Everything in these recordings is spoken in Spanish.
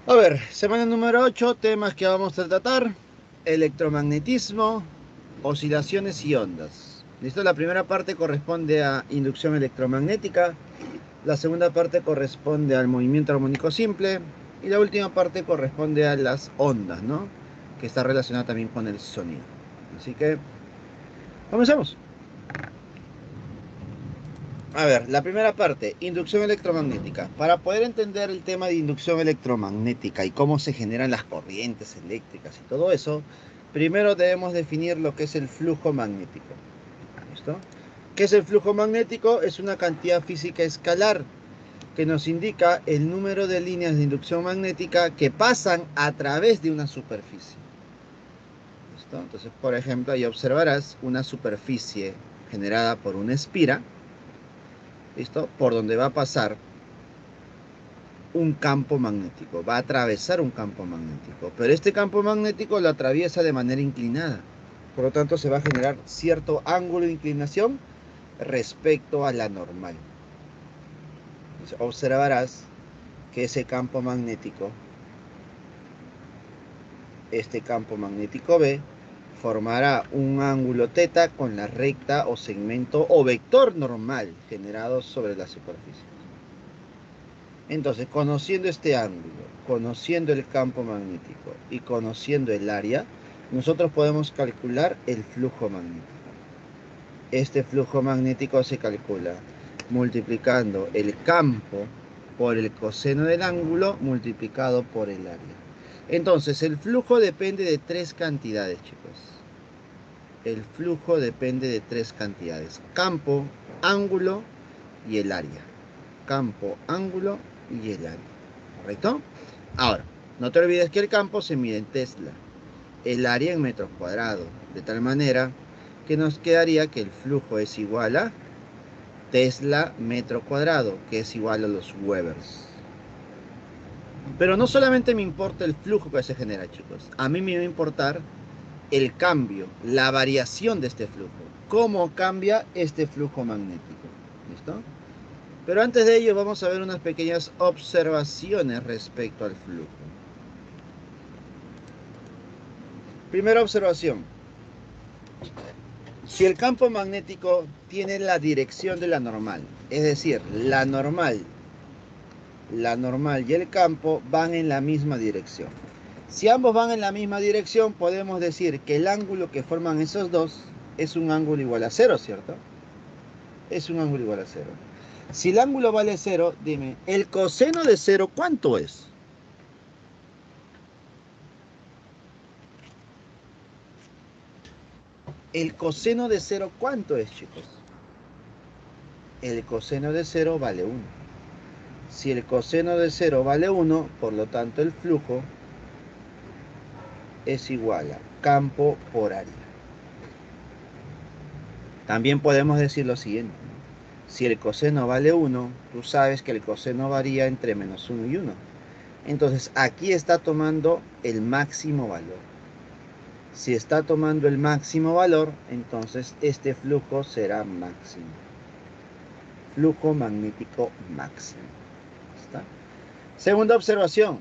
A ver, semana número 8, temas que vamos a tratar: electromagnetismo, oscilaciones y ondas. ¿Listo? La primera parte corresponde a inducción electromagnética, la segunda parte corresponde al movimiento armónico simple y la última parte corresponde a las ondas, ¿no? Que está relacionada también con el sonido. Así que, comencemos. A ver, la primera parte, inducción electromagnética. Para poder entender el tema de inducción electromagnética y cómo se generan las corrientes eléctricas y todo eso, primero debemos definir lo que es el flujo magnético. ¿Listo? ¿Qué es el flujo magnético? Es una cantidad física escalar que nos indica el número de líneas de inducción magnética que pasan a través de una superficie. ¿Listo? Entonces, por ejemplo, ahí observarás una superficie generada por una espira, ¿listo? Por donde va a pasar un campo magnético, va a atravesar un campo magnético, pero este campo magnético lo atraviesa de manera inclinada, por lo tanto se va a generar cierto ángulo de inclinación respecto a la normal. Entonces, observarás que ese campo magnético, este campo magnético B, formará un ángulo θ con la recta o segmento o vector normal generado sobre la superficie. Entonces, conociendo este ángulo, conociendo el campo magnético y conociendo el área, nosotros podemos calcular el flujo magnético. Este flujo magnético se calcula multiplicando el campo por el coseno del ángulo multiplicado por el área. Entonces, el flujo depende de tres cantidades, chicos. El flujo depende de tres cantidades: campo, ángulo y el área. Campo, ángulo y el área. ¿Correcto? Ahora, no te olvides que el campo se mide en Tesla, el área en metros cuadrados, de tal manera que nos quedaría que el flujo es igual a Tesla metro cuadrado, que es igual a los Webers. Pero no solamente me importa el flujo que se genera, chicos. A mí me va a importar el cambio, la variación de este flujo. ¿Cómo cambia este flujo magnético? ¿Listo? Pero antes de ello vamos a ver unas pequeñas observaciones respecto al flujo. Primera observación: si el campo magnético tiene la dirección de la normal, es decir, la normal y el campo van en la misma dirección. Si ambos van en la misma dirección, podemos decir que el ángulo que forman esos dos es un ángulo igual a cero, ¿cierto? Es un ángulo igual a cero. Si el ángulo vale cero, dime, ¿el coseno de cero cuánto es? ¿El coseno de cero cuánto es, chicos? El coseno de cero vale 1. Si el coseno de cero vale 1, por lo tanto el flujo es igual a campo por área. También podemos decir lo siguiente: si el coseno vale 1, tú sabes que el coseno varía entre menos 1 y 1. Entonces aquí está tomando el máximo valor. Si está tomando el máximo valor, entonces este flujo será máximo. Flujo magnético máximo. ¿Está? Segunda observación: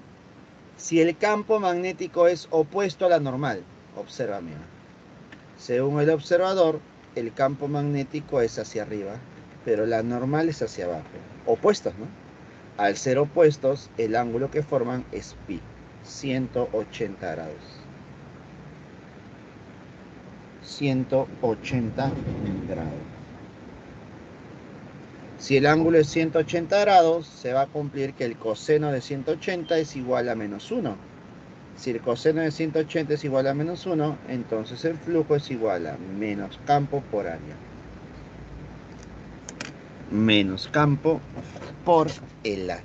si el campo magnético es opuesto a la normal, obsérvame. Según el observador, el campo magnético es hacia arriba, pero la normal es hacia abajo. Opuestos, ¿no? Al ser opuestos, el ángulo que forman es pi, 180 grados. 180 grados. Si el ángulo es 180 grados, se va a cumplir que el coseno de 180 es igual a menos 1. Si el coseno de 180 es igual a menos 1, entonces el flujo es igual a menos campo por área. Menos campo por el área.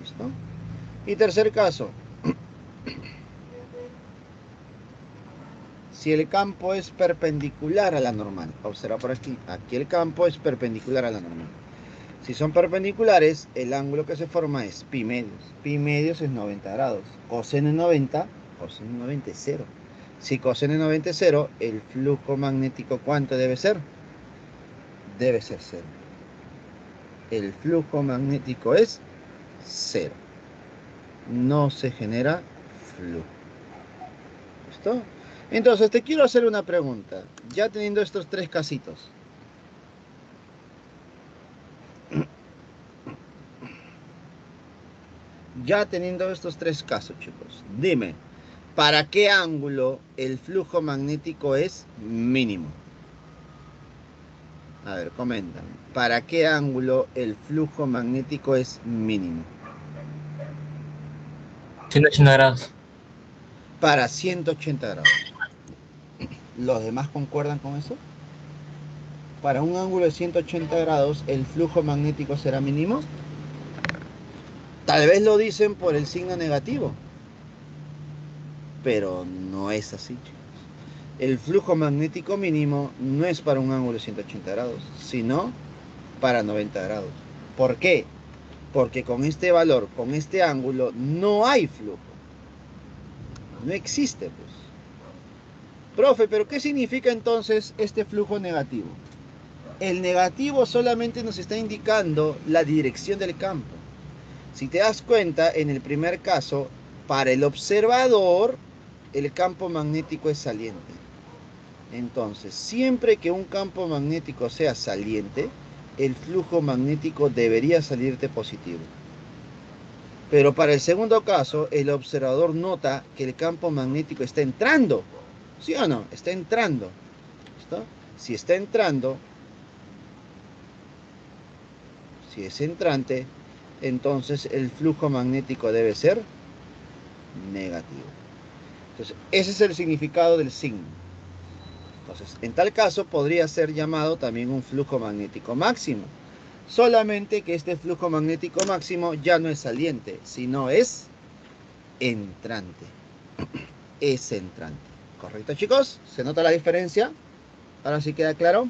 ¿Listo? Y tercer caso: si el campo es perpendicular a la normal. Observa por aquí. Aquí el campo es perpendicular a la normal. Si son perpendiculares, el ángulo que se forma es pi medios. Pi medios es 90 grados. Coseno de 90, coseno de 90 es 0. Si coseno de 90 es 0, el flujo magnético, ¿cuánto debe ser? Debe ser 0. El flujo magnético es 0. No se genera flujo. ¿Listo? Entonces, te quiero hacer una pregunta. Ya teniendo estos tres casitos. Ya teniendo estos tres casos, chicos. Dime, ¿para qué ángulo el flujo magnético es mínimo? A ver, comentan. ¿Para qué ángulo el flujo magnético es mínimo? 180 grados. Para 180 grados. ¿Los demás concuerdan con eso? Para un ángulo de 180 grados, ¿el flujo magnético será mínimo? Tal vez lo dicen por el signo negativo, pero no es así, chicos. El flujo magnético mínimo no es para un ángulo de 180 grados, sino para 90 grados. ¿Por qué? Porque con este valor, con este ángulo, no hay flujo. No existe, pues. Profe, ¿pero qué significa entonces este flujo negativo? El negativo solamente nos está indicando la dirección del campo. Si te das cuenta, en el primer caso, para el observador, el campo magnético es saliente. Entonces, siempre que un campo magnético sea saliente, el flujo magnético debería salirte positivo. Pero para el segundo caso, el observador nota que el campo magnético está entrando. ¿Sí o no? Está entrando. ¿Listo? Si está entrando, si es entrante, entonces el flujo magnético debe ser negativo. Entonces, ese es el significado del signo. Entonces, en tal caso podría ser llamado también un flujo magnético máximo. Solamente que este flujo magnético máximo ya no es saliente, sino es entrante. Es entrante. ¿Correcto, chicos? ¿Se nota la diferencia? Ahora sí queda claro.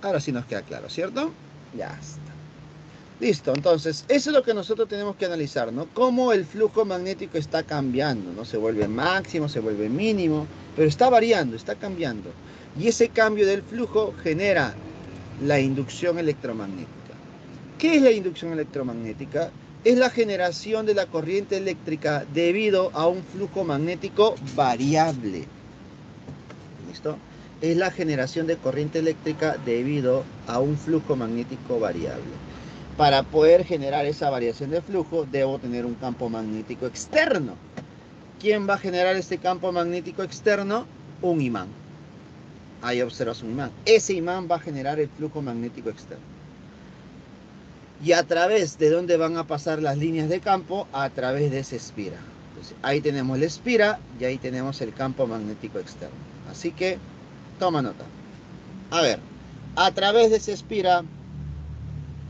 Ahora sí nos queda claro, ¿cierto? Ya está. Listo, entonces, eso es lo que nosotros tenemos que analizar, ¿no? Cómo el flujo magnético está cambiando, ¿no? Se vuelve máximo, se vuelve mínimo, pero está variando, está cambiando. Y ese cambio del flujo genera la inducción electromagnética. ¿Qué es la inducción electromagnética? Es la generación de la corriente eléctrica debido a un flujo magnético variable. ¿Listo? Es la generación de corriente eléctrica debido a un flujo magnético variable. Para poder generar esa variación de flujo, debo tener un campo magnético externo. ¿Quién va a generar este campo magnético externo? Un imán. Ahí observas un imán. Ese imán va a generar el flujo magnético externo. ¿Y a través de dónde van a pasar las líneas de campo? A través de esa espira. Entonces, ahí tenemos la espira y ahí tenemos el campo magnético externo. Así que, toma nota. A ver, a través de esa espira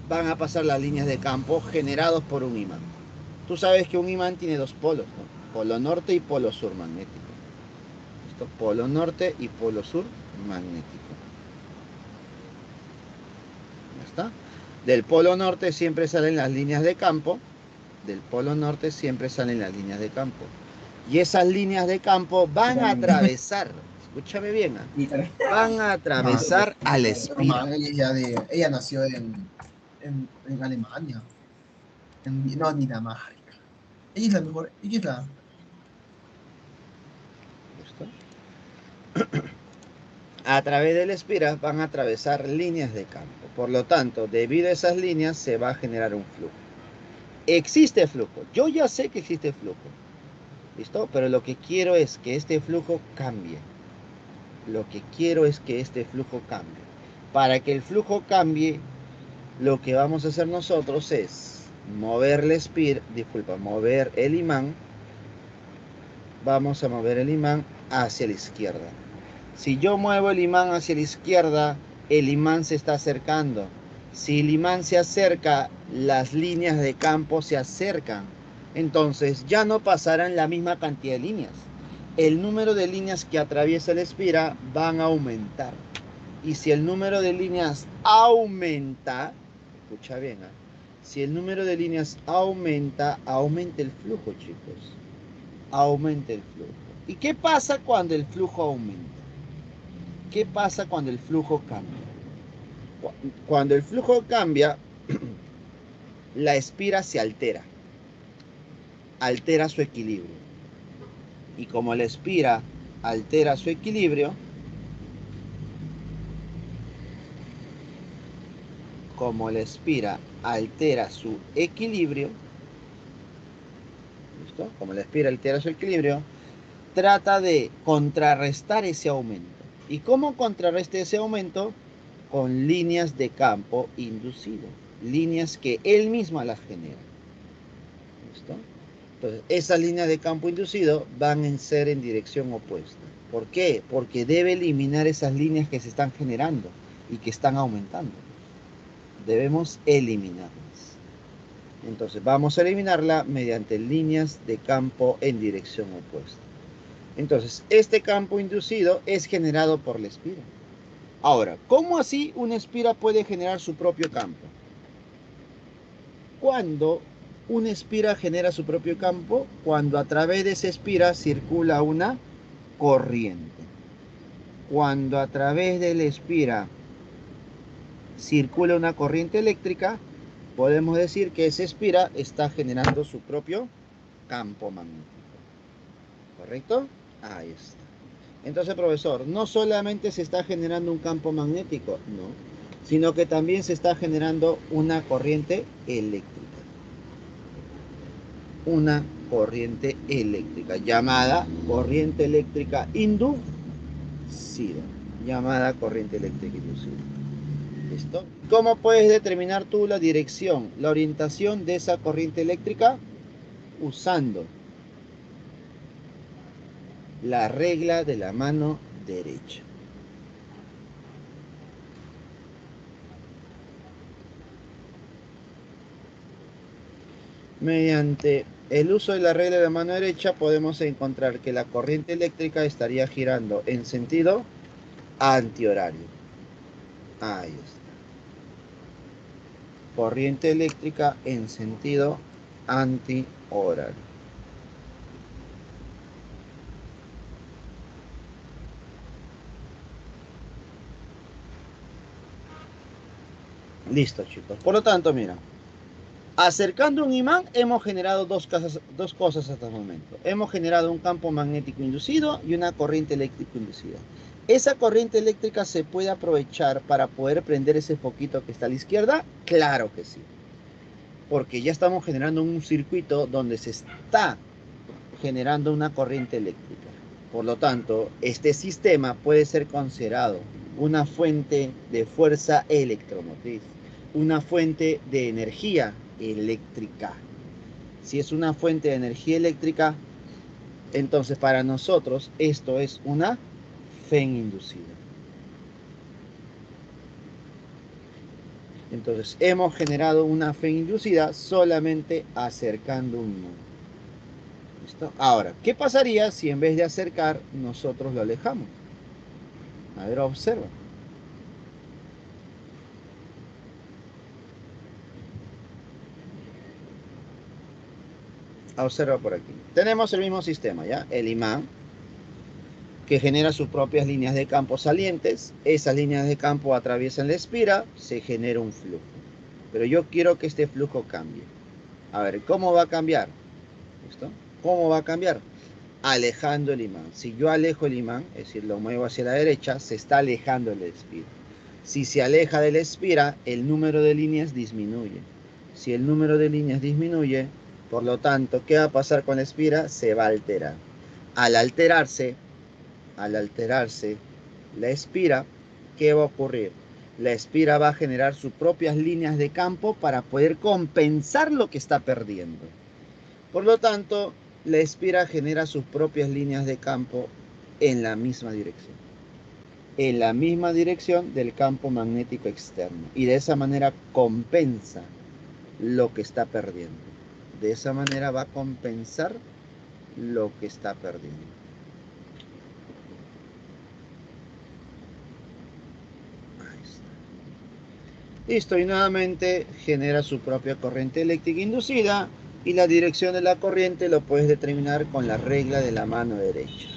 van a pasar las líneas de campo generados por un imán. Tú sabes que un imán tiene dos polos, ¿no? Polo norte y polo sur magnético. ¿Listo? Polo norte y polo sur magnético. ¿Ya está? Del polo norte siempre salen las líneas de campo. Del polo norte siempre salen las líneas de campo. Y esas líneas de campo van a atravesar, escúchame bien, van a atravesar a la espira. Ella nació en Alemania, no, en Dinamarca. Ella es la mejor, ella es la... ¿Listo? A través de la espira van a atravesar líneas de campo. Por lo tanto, debido a esas líneas se va a generar un flujo. Existe flujo. Yo ya sé que existe flujo. ¿Listo? Pero lo que quiero es que este flujo cambie. Lo que quiero es que este flujo cambie. Para que el flujo cambie, lo que vamos a hacer nosotros es mover la espira, mover el imán. Vamos a mover el imán hacia la izquierda. Si yo muevo el imán hacia la izquierda, el imán se está acercando. Si el imán se acerca, las líneas de campo se acercan. Entonces ya no pasarán la misma cantidad de líneas. El número de líneas que atraviesa la espira van a aumentar. Y si el número de líneas aumenta, escucha bien, Si el número de líneas aumenta, aumenta el flujo, chicos. Aumenta el flujo. ¿Y qué pasa cuando el flujo aumenta? ¿Qué pasa cuando el flujo cambia? Cuando el flujo cambia, la espira se altera. Altera su equilibrio. Y como la espira altera su equilibrio, como la espira altera su equilibrio, ¿listo? Como la espira altera su equilibrio, trata de contrarrestar ese aumento. ¿Y cómo contrarresta ese aumento? Con líneas de campo inducido, líneas que él mismo las genera. ¿Listo? Entonces, esas líneas de campo inducido van a ser en dirección opuesta. ¿Por qué? Porque debe eliminar esas líneas que se están generando y que están aumentando. Debemos eliminarlas. Entonces, vamos a eliminarla mediante líneas de campo en dirección opuesta. Entonces, este campo inducido es generado por la espira. Ahora, ¿cómo así una espira puede generar su propio campo? Cuando una espira genera su propio campo, cuando a través de esa espira circula una corriente. Cuando a través de la espira circula una corriente eléctrica, podemos decir que esa espira está generando su propio campo magnético. ¿Correcto? Ahí está. Entonces, profesor, no solamente se está generando un campo magnético, no, sino que también se está generando una corriente eléctrica. Una corriente eléctrica, llamada corriente eléctrica inducida. Llamada corriente eléctrica inducida. ¿Listo? ¿Cómo puedes determinar tú la dirección, la orientación de esa corriente eléctrica? Usando la regla de la mano derecha. Mediante el uso de la regla de la mano derecha podemos encontrar que la corriente eléctrica estaría girando en sentido antihorario. Ahí está. Corriente eléctrica en sentido antihorario. Listo, chicos. Por lo tanto, mira, acercando un imán hemos generado dos cosas hasta el momento. Hemos generado un campo magnético inducido y una corriente eléctrica inducida. ¿Esa corriente eléctrica se puede aprovechar para poder prender ese foquito que está a la izquierda? Claro que sí. Porque ya estamos generando un circuito donde se está generando una corriente eléctrica. Por lo tanto, este sistema puede ser considerado una fuente de fuerza electromotriz, una fuente de energía eléctrica. Si es una fuente de energía eléctrica, entonces para nosotros esto es una FEN inducida. Entonces hemos generado una FEN inducida solamente acercando un nodo. ¿Listo? Ahora, ¿qué pasaría si en vez de acercar nosotros lo alejamos? A ver, observa. Observa por aquí. Tenemos el mismo sistema, ¿ya? El imán, que genera sus propias líneas de campo salientes. Esas líneas de campo atraviesan la espira, se genera un flujo. Pero yo quiero que este flujo cambie. A ver, ¿cómo va a cambiar? ¿Listo? ¿Cómo va a cambiar? Alejando el imán. Si yo alejo el imán, es decir, lo muevo hacia la derecha, se está alejando de la espira. Si se aleja de la espira, el número de líneas disminuye. Si el número de líneas disminuye, por lo tanto, ¿qué va a pasar con la espira? Se va a alterar. Al alterarse la espira, ¿qué va a ocurrir? La espira va a generar sus propias líneas de campo para poder compensar lo que está perdiendo. Por lo tanto, la espira genera sus propias líneas de campo en la misma dirección. En la misma dirección del campo magnético externo. Y de esa manera compensa lo que está perdiendo. De esa manera va a compensar lo que está perdiendo. Ahí está. Listo, y nuevamente genera su propia corriente eléctrica inducida y la dirección de la corriente lo puedes determinar con la regla de la mano derecha.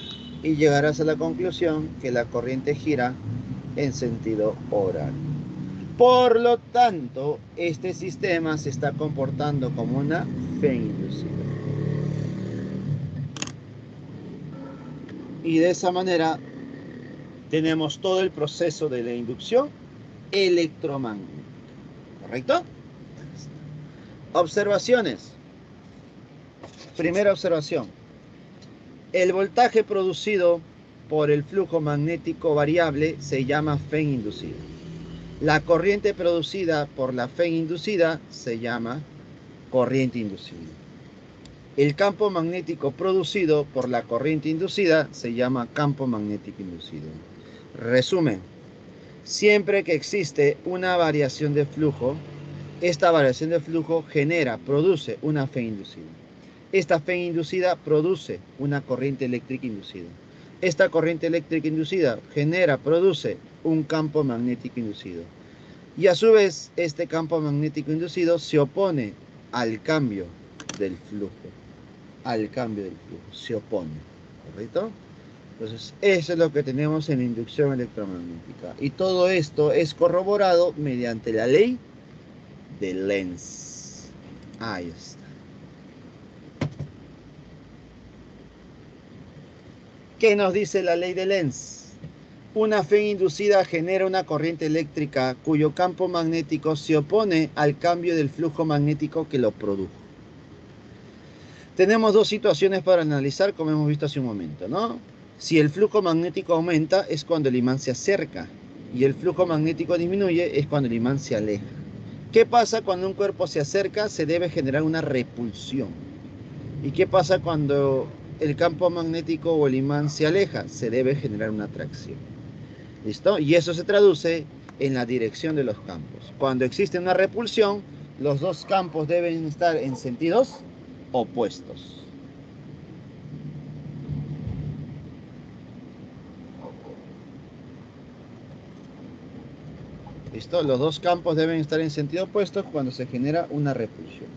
Y llegarás a la conclusión que la corriente gira en sentido horario. Por lo tanto, este sistema se está comportando como una fe inducida. Y de esa manera tenemos todo el proceso de la inducción electromagnética. ¿Correcto? Observaciones. Primera observación. El voltaje producido por el flujo magnético variable se llama fe inducida. La corriente producida por la fe inducida se llama corriente inducida. El campo magnético producido por la corriente inducida se llama campo magnético inducido. Resumen. Siempre que existe una variación de flujo, esta variación de flujo produce una fe inducida. Esta fe inducida produce una corriente eléctrica inducida. Esta corriente eléctrica inducida produce un campo magnético inducido. Y a su vez, este campo magnético inducido se opone al cambio del flujo. Se opone. ¿Correcto? Entonces, eso es lo que tenemos en inducción electromagnética. Y todo esto es corroborado mediante la ley de Lenz. Ahí está. ¿Qué nos dice la ley de Lenz? Una fe inducida genera una corriente eléctrica cuyo campo magnético se opone al cambio del flujo magnético que lo produjo. Tenemos dos situaciones para analizar, como hemos visto hace un momento, ¿no? Si el flujo magnético aumenta es cuando el imán se acerca y el flujo magnético disminuye es cuando el imán se aleja. ¿Qué pasa cuando un cuerpo se acerca? Se debe generar una repulsión. ¿Y qué pasa cuando el campo magnético o el imán se aleja? Se debe generar una atracción. ¿Listo? Y eso se traduce en la dirección de los campos. Cuando existe una repulsión, los dos campos deben estar en sentidos opuestos. ¿Listo? Los dos campos deben estar en sentido opuesto cuando se genera una repulsión.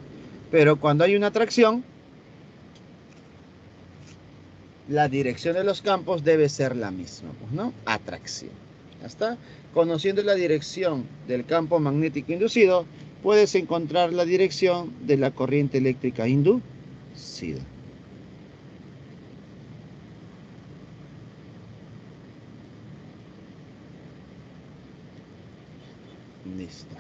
Pero cuando hay una atracción, la dirección de los campos debe ser la misma, pues, ¿no? Atracción. ¿Ya está? Conociendo la dirección del campo magnético inducido, puedes encontrar la dirección de la corriente eléctrica inducida. Listo.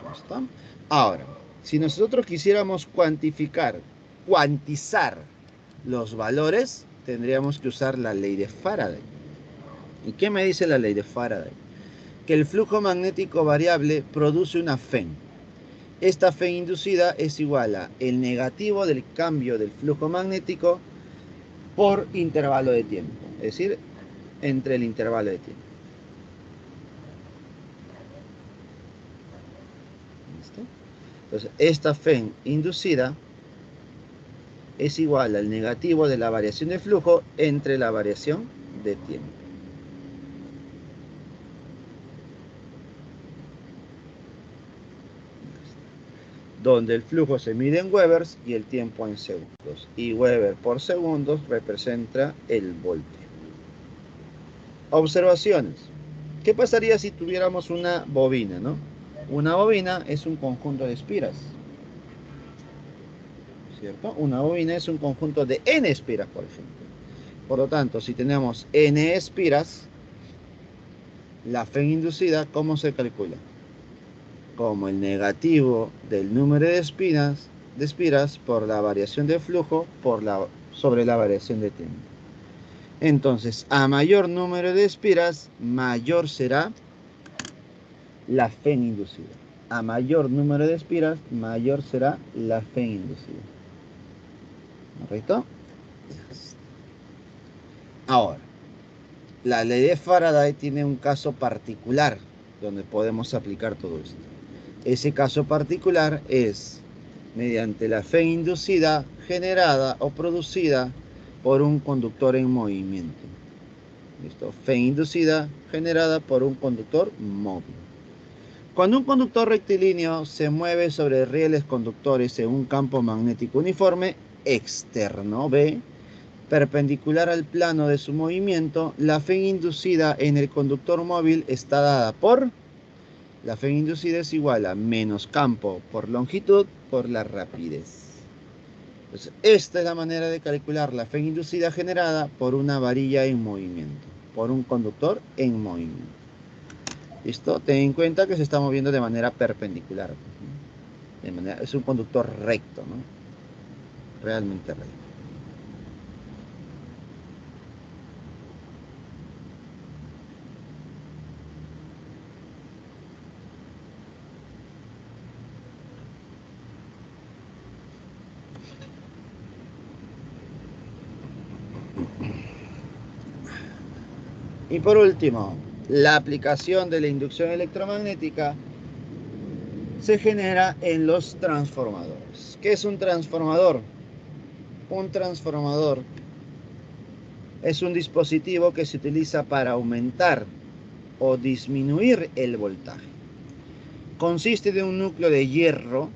¿Listo? Ahora, si nosotros quisiéramos cuantizar los valores, tendríamos que usar la ley de Faraday. ¿Y qué me dice la ley de Faraday? Que el flujo magnético variable produce una fe. Esta fe inducida es igual a el negativo del cambio del flujo magnético por intervalo de tiempo, es decir, entre el intervalo de tiempo. ¿Listo? Entonces, esta fe inducida es igual al negativo de la variación de flujo entre la variación de tiempo. Donde el flujo se mide en Webers y el tiempo en segundos. Y Weber por segundos representa el voltio. Observaciones. ¿Qué pasaría si tuviéramos una bobina, no? Una bobina es un conjunto de espiras. ¿Cierto? Una bobina es un conjunto de n espiras, por ejemplo. Por lo tanto, si tenemos n espiras, la fe inducida, ¿cómo se calcula? Como el negativo del número de espiras por la variación de flujo sobre la variación de tiempo. Entonces, a mayor número de espiras, mayor será la fe inducida. A mayor número de espiras, mayor será la fe inducida. ¿Correcto? Ahora, la ley de Faraday tiene un caso particular donde podemos aplicar todo esto. Ese caso particular es mediante la fe inducida generada o producida por un conductor en movimiento. ¿Listo? Fe inducida generada por un conductor móvil. cuando un conductor rectilíneo se mueve sobre rieles conductores en un campo magnético uniforme externo, B, perpendicular al plano de su movimiento, la fe inducida en el conductor móvil está dada por... La fe inducida es igual a menos campo por longitud por la rapidez. Entonces, esta es la manera de calcular la fe inducida generada por una varilla en movimiento, por un conductor en movimiento. ¿Listo? Ten en cuenta que se está moviendo de manera perpendicular. Es un conductor recto, ¿no? Realmente recto. Y por último, la aplicación de la inducción electromagnética se genera en los transformadores. ¿Qué es un transformador? Un transformador es un dispositivo que se utiliza para aumentar o disminuir el voltaje. Consiste de un núcleo de hierro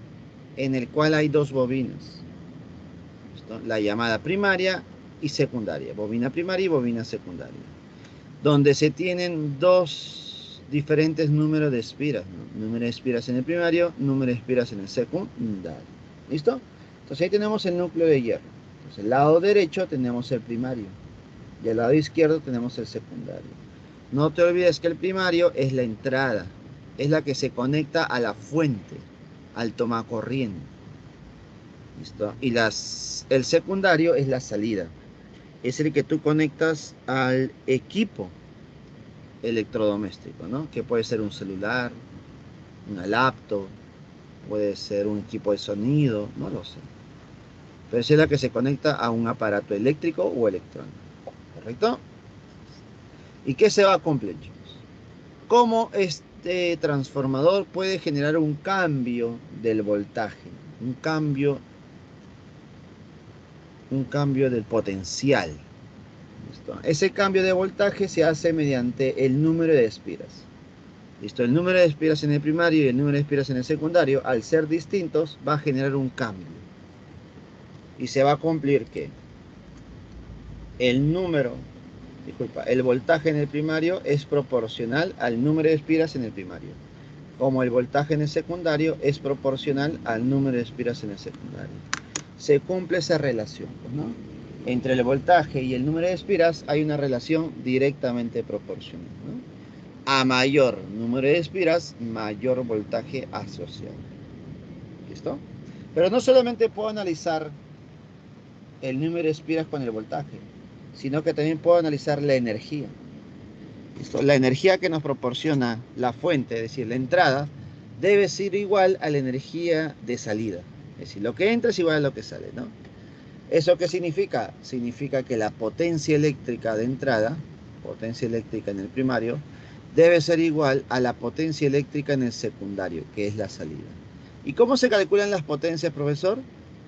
en el cual hay dos bobinas. ¿Listo? La llamada primaria y secundaria. Bobina primaria y bobina secundaria. Donde se tienen dos diferentes números de espiras, ¿no? Número de espiras en el primario, número de espiras en el secundario. ¿Listo? Entonces ahí tenemos el núcleo de hierro. Entonces el lado derecho tenemos el primario y el lado izquierdo tenemos el secundario. No te olvides que el primario es la entrada, es la que se conecta a la fuente, al tomacorriente. ¿Listo? Y el secundario es la salida. Es el que tú conectas al equipo electrodoméstico, ¿no? Que puede ser un celular, una laptop, puede ser un equipo de sonido, no lo sé. Pero es la que se conecta a un aparato eléctrico o electrónico, ¿correcto? ¿Y qué se va a cumplir, chicos? ¿Cómo este transformador puede generar un cambio del voltaje? Un cambio del potencial. ¿Listo? Ese cambio de voltaje se hace mediante el número de espiras. ¿Listo? El número de espiras en el primario y el número de espiras en el secundario, al ser distintos, va a generar un cambio. Y se va a cumplir que el voltaje en el primario es proporcional al número de espiras en el primario. Como el voltaje en el secundario es proporcional al número de espiras en el secundario. Se cumple esa relación, ¿no? Entre el voltaje y el número de espiras hay una relación directamente proporcional, ¿no? A mayor número de espiras, mayor voltaje asociado. ¿Listo? Pero no solamente puedo analizar el número de espiras con el voltaje, sino que también puedo analizar la energía. ¿Listo? La energía que nos proporciona la fuente, es decir, la entrada, debe ser igual a la energía de salida. Es decir, lo que entra es igual a lo que sale, ¿no? ¿Eso qué significa? Significa que la potencia eléctrica de entrada, potencia eléctrica en el primario, debe ser igual a la potencia eléctrica en el secundario, que es la salida. ¿Y cómo se calculan las potencias, profesor?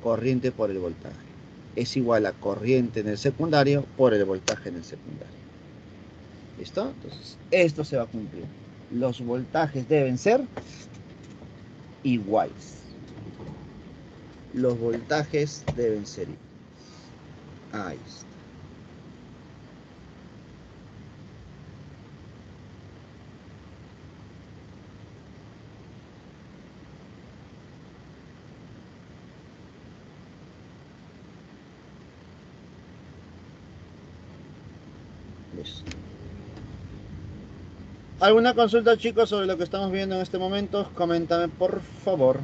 Corriente por el voltaje. Es igual a corriente en el secundario por el voltaje en el secundario. ¿Listo? Entonces, esto se va a cumplir. Los voltajes deben ser iguales. Los voltajes deben ser iguales. Ahí está. Listo. ¿Alguna consulta, chicos, sobre lo que estamos viendo en este momento? Coméntame, por favor.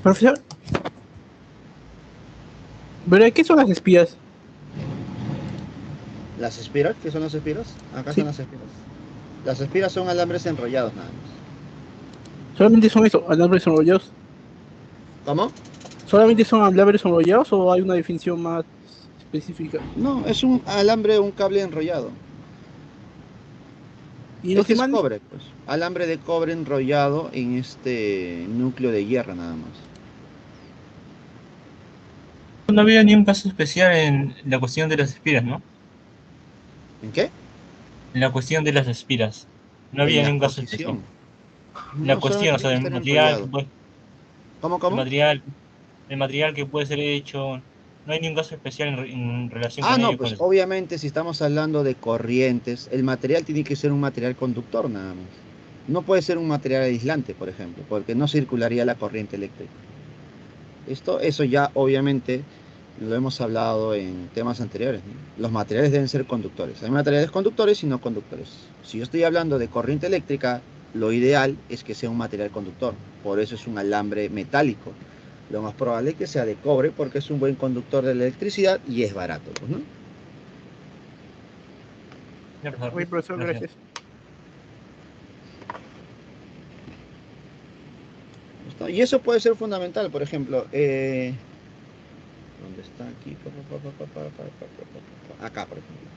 Profesor, ¿pero qué son las espiras? ¿Las espiras? ¿Qué son las espiras? Acá Sí. son las espiras. Las espiras son alambres enrollados nada más. ¿Solamente son eso, alambres enrollados? ¿Cómo? ¿Solamente son alambres enrollados o hay una definición más específica? No, es un alambre, un cable enrollado. ¿Y los Este es imanes? cobre, pues. Alambre de cobre enrollado en este núcleo de hierro nada más. No había ni un caso especial en la cuestión de las espiras, ¿no? ¿En qué? En la cuestión de las espiras. No había En ni un la caso especial. posición. La No cuestión, o solamente sea, tiene que del estar material, enrollado. pues, ¿Cómo, el cómo? material, el material que puede ser hecho, no hay ningún caso especial en relación Ah, con no, ello, con pues eso. obviamente si estamos hablando de corrientes, el material tiene que ser un material conductor nada más. No puede ser un material aislante, por ejemplo, porque no circularía la corriente eléctrica. Eso ya obviamente lo hemos hablado en temas anteriores, ¿no? Los materiales deben ser conductores. Hay materiales conductores y no conductores. Si yo estoy hablando de corriente eléctrica, lo ideal es que sea un material conductor. Por eso es un alambre metálico. Lo más probable es que sea de cobre porque es un buen conductor de la electricidad y es barato, pues, ¿no? Ya, profesor, Oye, profesor, gracias. gracias. ¿Está? Y eso puede ser fundamental, por ejemplo, ¿dónde está aquí? Acá, por ejemplo.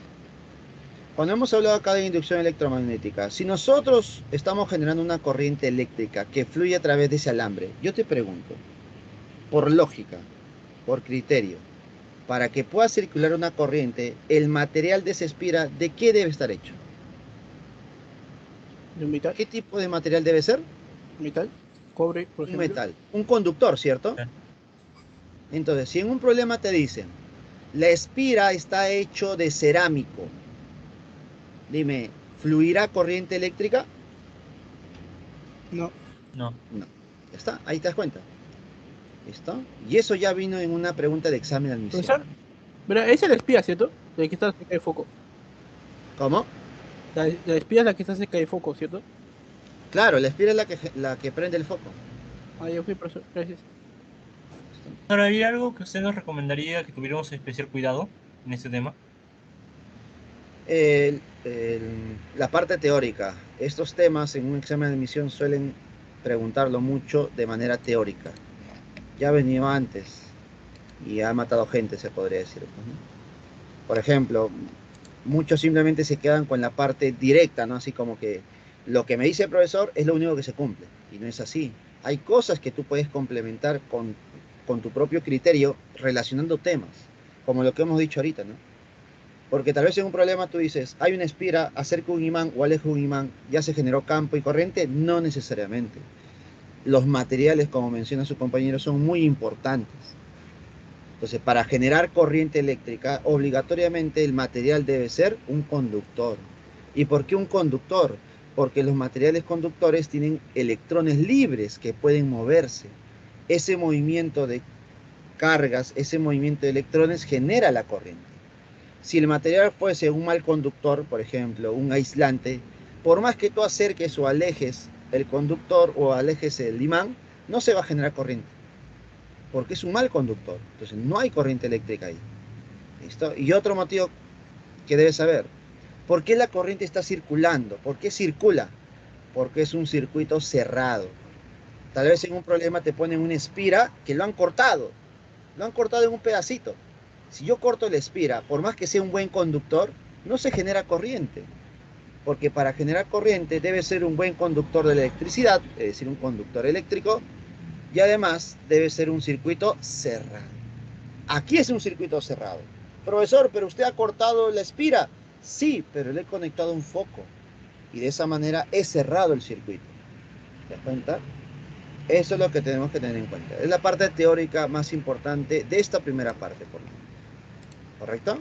Cuando hemos hablado acá de inducción electromagnética, si nosotros estamos generando una corriente eléctrica que fluye a través de ese alambre, yo te pregunto, por lógica, por criterio, para que pueda circular una corriente, el material de esa espira, ¿de qué debe estar hecho? ¿De un metal? ¿Qué tipo de material debe ser? ¿Metal? ¿Cobre, por Un ejemplo? metal, un conductor, ¿cierto? Ya. Entonces, si en un problema te dicen, la espira está hecho de cerámico, dime, ¿fluirá corriente eléctrica? No. No, No. Ya está, ahí te das cuenta. ¿Listo? Y eso ya vino en una pregunta de examen de admisión. Profesor, verá, esa es la espía, ¿cierto? La que está cerca de foco. ¿Cómo? La espía es la que está cerca de foco, ¿cierto? Claro, la espira es la que prende el foco. Ah, ya fui, profesor, gracias. ahora hay algo que usted nos recomendaría que tuviéramos especial cuidado en este tema. La parte teórica. Estos temas en un examen de admisión suelen preguntarlo mucho de manera teórica. Ya ha venido antes y ha matado gente, se podría decir, pues, ¿no? Por ejemplo, muchos simplemente se quedan con la parte directa, ¿no? Así como que lo que me dice el profesor es lo único que se cumple. Y no es así. Hay cosas que tú puedes complementar con tu propio criterio relacionando temas, como lo que hemos dicho ahorita, ¿no? Porque tal vez en un problema tú dices, hay una espira, acerca un imán o aleja un imán, ya se generó campo y corriente, no necesariamente. Los materiales, como menciona su compañero, son muy importantes. Entonces, para generar corriente eléctrica, obligatoriamente el material debe ser un conductor. ¿Y por qué un conductor? Porque los materiales conductores tienen electrones libres que pueden moverse. Ese movimiento de cargas, ese movimiento de electrones genera la corriente. Si el material fuese un mal conductor, por ejemplo, un aislante, por más que tú acerques o alejes el conductor o alejes el imán, no se va a generar corriente, porque es un mal conductor. Entonces no hay corriente eléctrica ahí. ¿Listo? Y otro motivo que debes saber, ¿por qué la corriente está circulando? ¿Por qué circula? Porque es un circuito cerrado. Tal vez en un problema te ponen una espira que lo han cortado en un pedacito. Si yo corto la espira, por más que sea un buen conductor, no se genera corriente, porque para generar corriente debe ser un buen conductor de la electricidad, es decir, un conductor eléctrico, y además debe ser un circuito cerrado. Aquí es un circuito cerrado. Profesor, pero usted ha cortado la espira. Sí, pero le he conectado un foco y de esa manera he cerrado el circuito. ¿Te das cuenta? Eso es lo que tenemos que tener en cuenta. Es la parte teórica más importante de esta primera parte, por lo menos. ¿Correcto?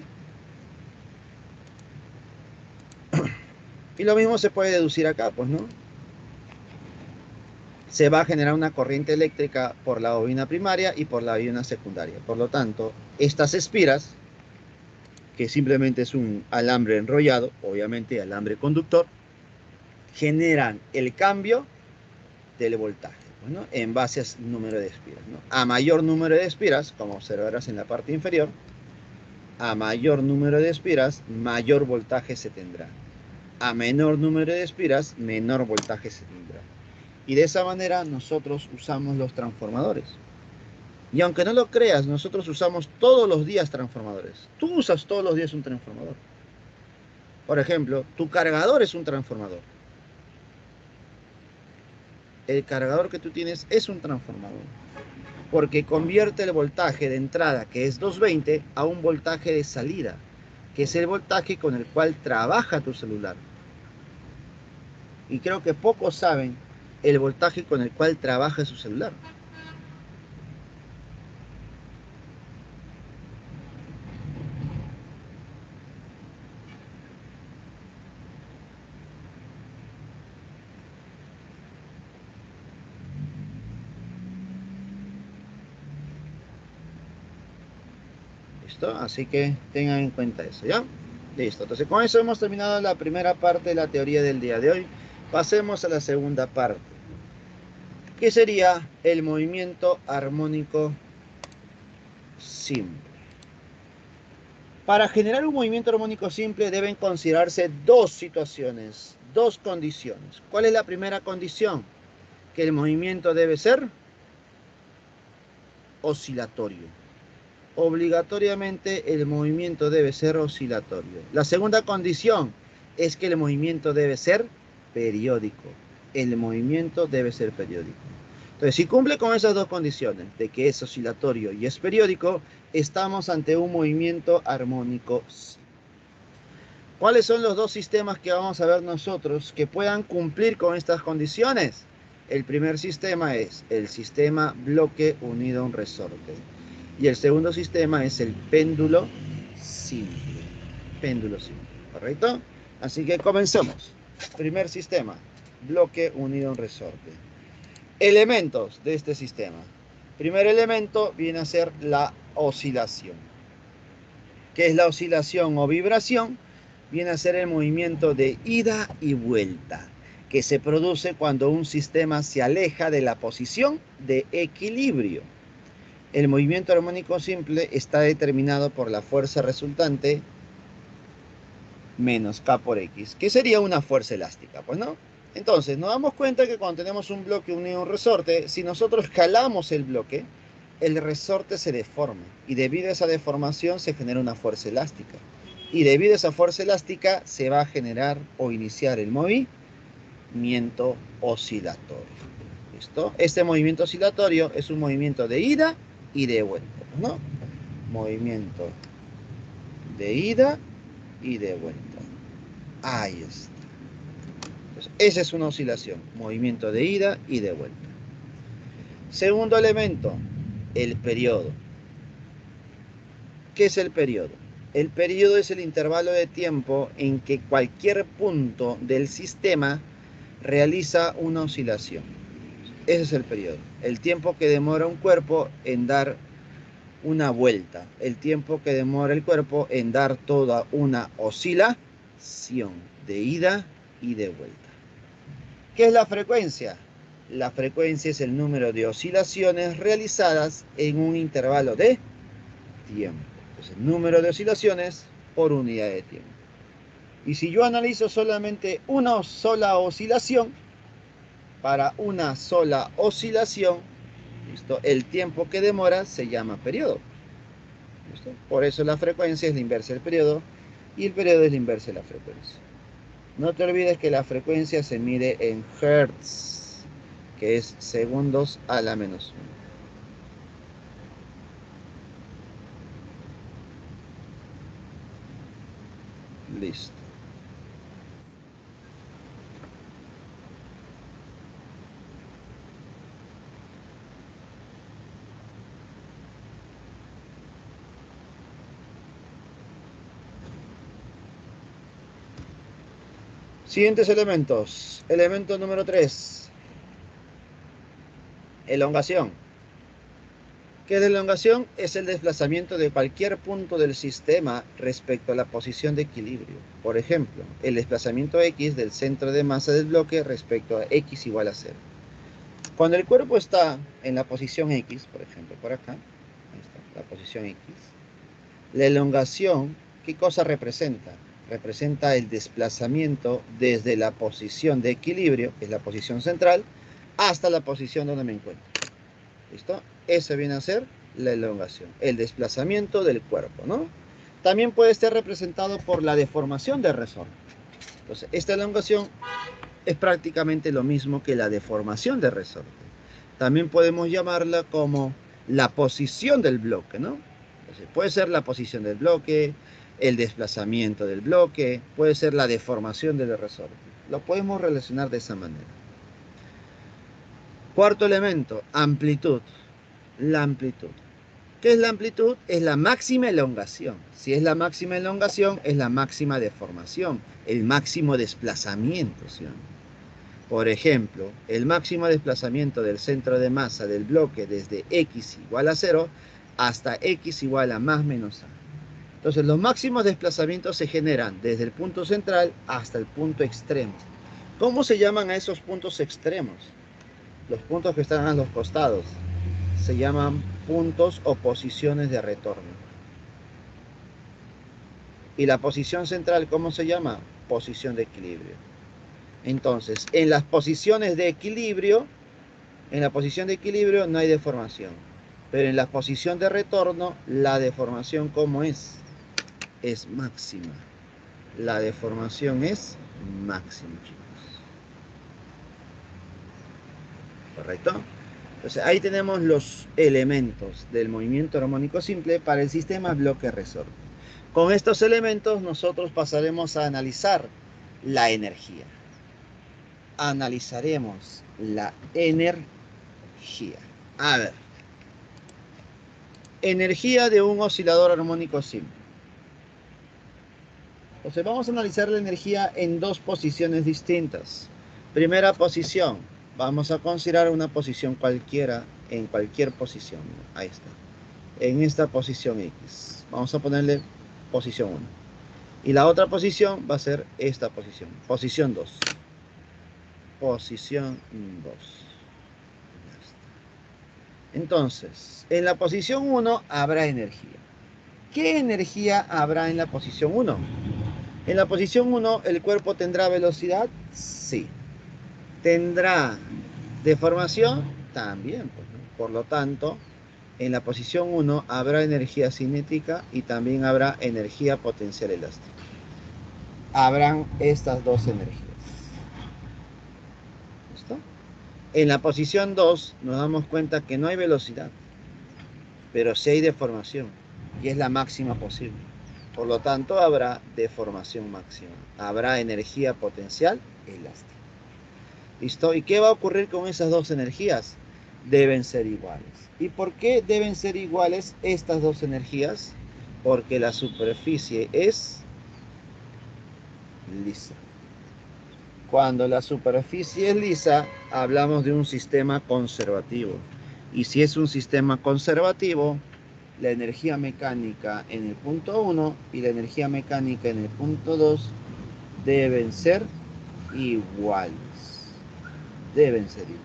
Y lo mismo se puede deducir acá, pues, ¿no? Se va a generar una corriente eléctrica por la bobina primaria y por la bobina secundaria. Por lo tanto, estas espiras, que simplemente es un alambre enrollado, obviamente alambre conductor, generan el cambio del voltaje, pues, ¿no? En base al número de espiras, ¿no? A mayor número de espiras, como observarás en la parte inferior, a mayor número de espiras, mayor voltaje se tendrá. A menor número de espiras, menor voltaje se tendrá. Y de esa manera nosotros usamos los transformadores. Y aunque no lo creas, nosotros usamos todos los días transformadores. Tú usas todos los días un transformador. Por ejemplo, tu cargador es un transformador. El cargador que tú tienes es un transformador. Porque convierte el voltaje de entrada, que es 220, a un voltaje de salida, que es el voltaje con el cual trabaja tu celular. Y creo que pocos saben el voltaje con el cual trabaja su celular. ¿Listo? Así que tengan en cuenta eso, ¿ya? Listo. Entonces, con eso hemos terminado la primera parte de la teoría del día de hoy. Pasemos a la segunda parte, que sería el movimiento armónico simple. Para generar un movimiento armónico simple deben considerarse dos situaciones, dos condiciones. ¿Cuál es la primera condición? Que el movimiento debe ser oscilatorio. Obligatoriamente el movimiento debe ser oscilatorio. La segunda condición es que el movimiento debe ser periódico. El movimiento debe ser periódico. Entonces, si cumple con esas dos condiciones, de que es oscilatorio y es periódico, estamos ante un movimiento armónico. ¿Cuáles son los dos sistemas que vamos a ver nosotros que puedan cumplir con estas condiciones? El primer sistema es el sistema bloque unido a un resorte. Y el segundo sistema es el péndulo simple. Péndulo simple, ¿correcto? Así que comencemos. Primer sistema, bloque unido a un resorte. Elementos de este sistema. Primer elemento viene a ser la oscilación. ¿Qué es la oscilación o vibración? Viene a ser el movimiento de ida y vuelta, que se produce cuando un sistema se aleja de la posición de equilibrio. El movimiento armónico simple está determinado por la fuerza resultante menos K por X, que sería una fuerza elástica, pues no. Entonces, nos damos cuenta que cuando tenemos un bloque unido a un resorte, si nosotros jalamos el bloque, el resorte se deforma, y debido a esa deformación se genera una fuerza elástica. Y debido a esa fuerza elástica se va a generar o iniciar el movimiento oscilatorio. ¿Listo? Este movimiento oscilatorio es un movimiento de ida y de vuelta, ¿no? Movimiento de ida y de vuelta. Ahí está. Entonces, esa es una oscilación, movimiento de ida y de vuelta. Segundo elemento, el periodo. ¿Qué es el periodo? El periodo es el intervalo de tiempo en que cualquier punto del sistema realiza una oscilación. Ese es el periodo. El tiempo que demora un cuerpo en dar una vuelta. El tiempo que demora el cuerpo en dar toda una oscilación de ida y de vuelta. ¿Qué es la frecuencia? La frecuencia es el número de oscilaciones realizadas en un intervalo de tiempo. Entonces, el número de oscilaciones por unidad de tiempo. Y si yo analizo solamente una sola oscilación, para una sola oscilación, ¿listo? El tiempo que demora se llama periodo. ¿Listo? Por eso la frecuencia es la inversa del periodo y el periodo es la inversa de la frecuencia. No te olvides que la frecuencia se mide en hertz, que es segundos a la menos 1. Listo. Siguientes elementos. Elemento número 3. Elongación. ¿Qué es la elongación? Es el desplazamiento de cualquier punto del sistema respecto a la posición de equilibrio. Por ejemplo, el desplazamiento X del centro de masa del bloque respecto a X igual a 0. Cuando el cuerpo está en la posición X, por ejemplo, por acá, ahí está, la posición X, la elongación, ¿qué cosa representa? Representa el desplazamiento desde la posición de equilibrio, que es la posición central, hasta la posición donde me encuentro. ¿Listo? Eso viene a ser la elongación, el desplazamiento del cuerpo, ¿no? También puede ser representado por la deformación del resorte. Entonces, esta elongación es prácticamente lo mismo que la deformación del resorte. También podemos llamarla como la posición del bloque, ¿no? Entonces, puede ser la posición del bloque, el desplazamiento del bloque, puede ser la deformación del resorte. Lo podemos relacionar de esa manera. Cuarto elemento, amplitud. La amplitud. ¿Qué es la amplitud? Es la máxima elongación. Si es la máxima elongación, es la máxima deformación, el máximo desplazamiento, ¿sí? Por ejemplo, el máximo desplazamiento del centro de masa del bloque desde x igual a 0 hasta x igual a más menos a. Entonces, los máximos desplazamientos se generan desde el punto central hasta el punto extremo. ¿Cómo se llaman a esos puntos extremos? Los puntos que están a los costados se llaman puntos o posiciones de retorno. Y la posición central, ¿cómo se llama? Posición de equilibrio. Entonces, en las posiciones de equilibrio, en la posición de equilibrio no hay deformación. Pero en la posición de retorno, la deformación, ¿cómo es? Es máxima. La deformación es máxima, chicos. ¿Correcto? Entonces, ahí tenemos los elementos del movimiento armónico simple para el sistema bloque-resorte. Con estos elementos nosotros pasaremos a analizar la energía. Analizaremos la energía. A ver. Energía de un oscilador armónico simple. Entonces vamos a analizar la energía en dos posiciones distintas. Primera posición. Vamos a considerar una posición cualquiera, en cualquier posición. Ahí está. En esta posición X. Vamos a ponerle posición 1. Y la otra posición va a ser esta posición. Posición 2. Posición 2. Entonces, en la posición 1 habrá energía. ¿Qué energía habrá en la posición 1? En la posición 1, ¿el cuerpo tendrá velocidad? Sí. ¿Tendrá deformación? También. Pues, ¿no? Por lo tanto, en la posición 1 habrá energía cinética y también habrá energía potencial elástica. Habrán estas dos energías. ¿Listo? En la posición 2 nos damos cuenta que no hay velocidad, pero sí hay deformación y es la máxima posible. Por lo tanto, habrá deformación máxima. Habrá energía potencial elástica. ¿Listo? ¿Y qué va a ocurrir con esas dos energías? Deben ser iguales. ¿Y por qué deben ser iguales estas dos energías? Porque la superficie es lisa. Cuando la superficie es lisa, hablamos de un sistema conservativo. Y si es un sistema conservativo, la energía mecánica en el punto 1 y la energía mecánica en el punto 2 deben ser iguales. Deben ser iguales.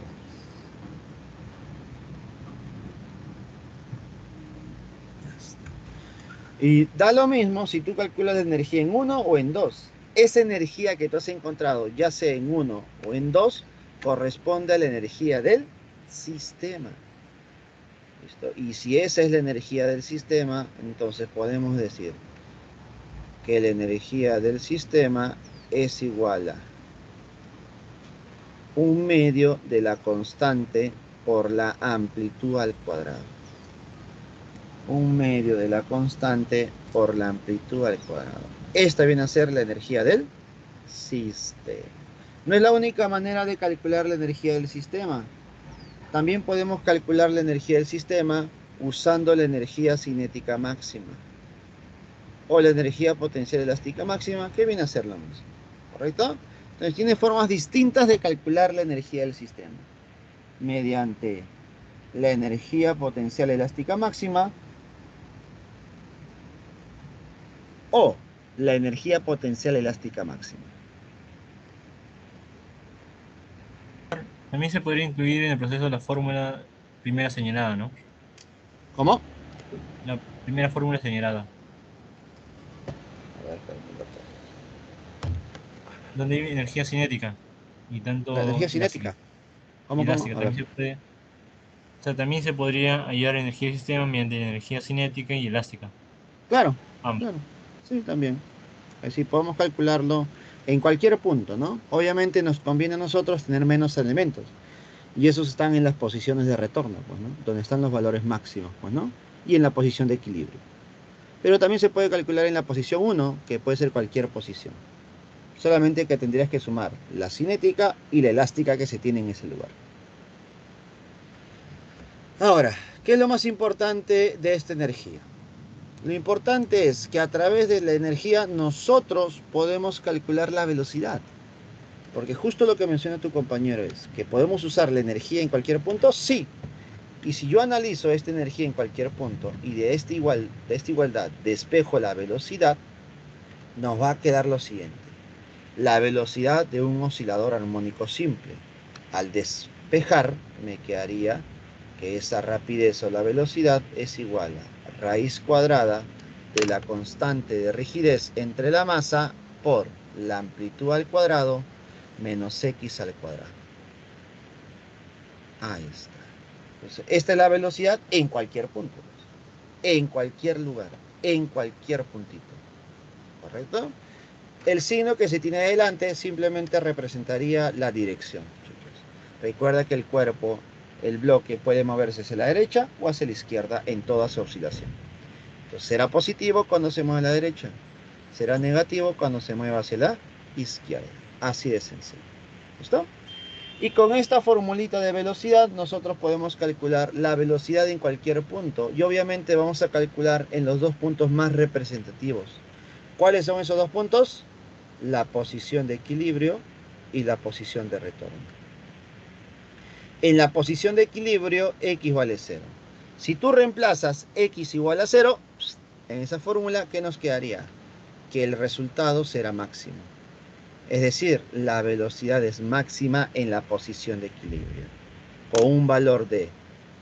Y da lo mismo si tú calculas la energía en 1 o en 2. Esa energía que tú has encontrado, ya sea en 1 o en 2, corresponde a la energía del sistema. ¿Listo? Y si esa es la energía del sistema, entonces podemos decir que la energía del sistema es igual a 1/2 de la constante por la amplitud al cuadrado. 1/2 de la constante por la amplitud al cuadrado. Esta viene a ser la energía del sistema. No es la única manera de calcular la energía del sistema. También podemos calcular la energía del sistema usando la energía cinética máxima o la energía potencial elástica máxima, que viene a ser lo mismo. ¿Correcto? Entonces tiene formas distintas de calcular la energía del sistema. Mediante la energía potencial elástica máxima o la energía potencial elástica máxima. También se podría incluir en el proceso la fórmula primera señalada, ¿no? ¿Cómo? La primera fórmula señalada. A ver, Donde hay energía cinética y tanto la energía cinética. ¿Cómo? elástica. A ver. También se puede, o sea, también se podría hallar energía del sistema mediante energía cinética y elástica. Claro, Ambos. claro. Sí, también. Así podemos calcularlo en cualquier punto, ¿no? Obviamente nos conviene a nosotros tener menos elementos. Y esos están en las posiciones de retorno, pues, ¿no? Donde están los valores máximos, pues, ¿no? Y en la posición de equilibrio. Pero también se puede calcular en la posición 1, que puede ser cualquier posición. Solamente que tendrías que sumar la cinética y la elástica que se tiene en ese lugar. Ahora, ¿qué es lo más importante de esta energía? Lo importante es que a través de la energía nosotros podemos calcular la velocidad. Porque justo lo que menciona tu compañero es que podemos usar la energía en cualquier punto, sí. Y si yo analizo esta energía en cualquier punto y de esta igualdad despejo la velocidad, nos va a quedar lo siguiente. La velocidad de un oscilador armónico simple. Al despejar me quedaría que esa rapidez o la velocidad es igual a raíz cuadrada de la constante de rigidez entre la masa por la amplitud al cuadrado menos x al cuadrado. Ahí está. Entonces, esta es la velocidad en cualquier punto, en cualquier lugar, en cualquier puntito. ¿Correcto? El signo que se tiene adelante simplemente representaría la dirección, chicos. Recuerda que el cuerpo, el bloque, puede moverse hacia la derecha o hacia la izquierda en toda su oscilación. Entonces, será positivo cuando se mueve a la derecha. Será negativo cuando se mueva hacia la izquierda. Así de sencillo. ¿Listo? Y con esta formulita de velocidad nosotros podemos calcular la velocidad en cualquier punto. Y obviamente vamos a calcular en los dos puntos más representativos. ¿Cuáles son esos dos puntos? La posición de equilibrio y la posición de retorno. En la posición de equilibrio, x vale 0. Si tú reemplazas x igual a 0, en esa fórmula, ¿qué nos quedaría? Que el resultado será máximo. Es decir, la velocidad es máxima en la posición de equilibrio, con un valor de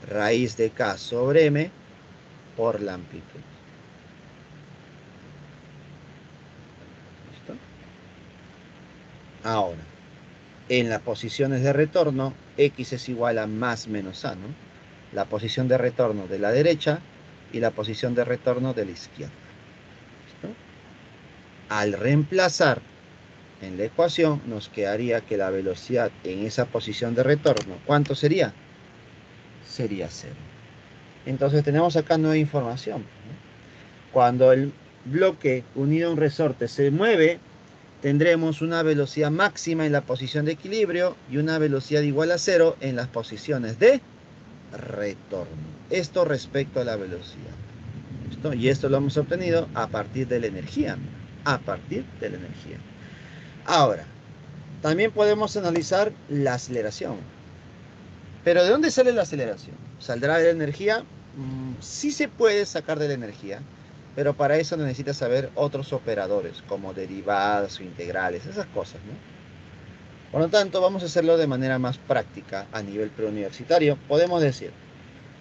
raíz de k sobre m por la amplitud. ¿Listo? Ahora, en las posiciones de retorno, x es igual a más menos a, ¿no? La posición de retorno de la derecha y la posición de retorno de la izquierda. ¿Listo? Al reemplazar en la ecuación, nos quedaría que la velocidad en esa posición de retorno, ¿cuánto sería? Sería 0. Entonces tenemos acá nueva información, ¿no? Cuando el bloque unido a un resorte se mueve, tendremos una velocidad máxima en la posición de equilibrio y una velocidad igual a 0 en las posiciones de retorno. Esto respecto a la velocidad. ¿Listo? Y esto lo hemos obtenido a partir de la energía. A partir de la energía. Ahora, también podemos analizar la aceleración. ¿Pero de dónde sale la aceleración? ¿Saldrá de la energía? Sí se puede sacar de la energía, pero para eso necesitas saber otros operadores, como derivadas o integrales, esas cosas, ¿no? Por lo tanto, vamos a hacerlo de manera más práctica a nivel preuniversitario. Podemos decir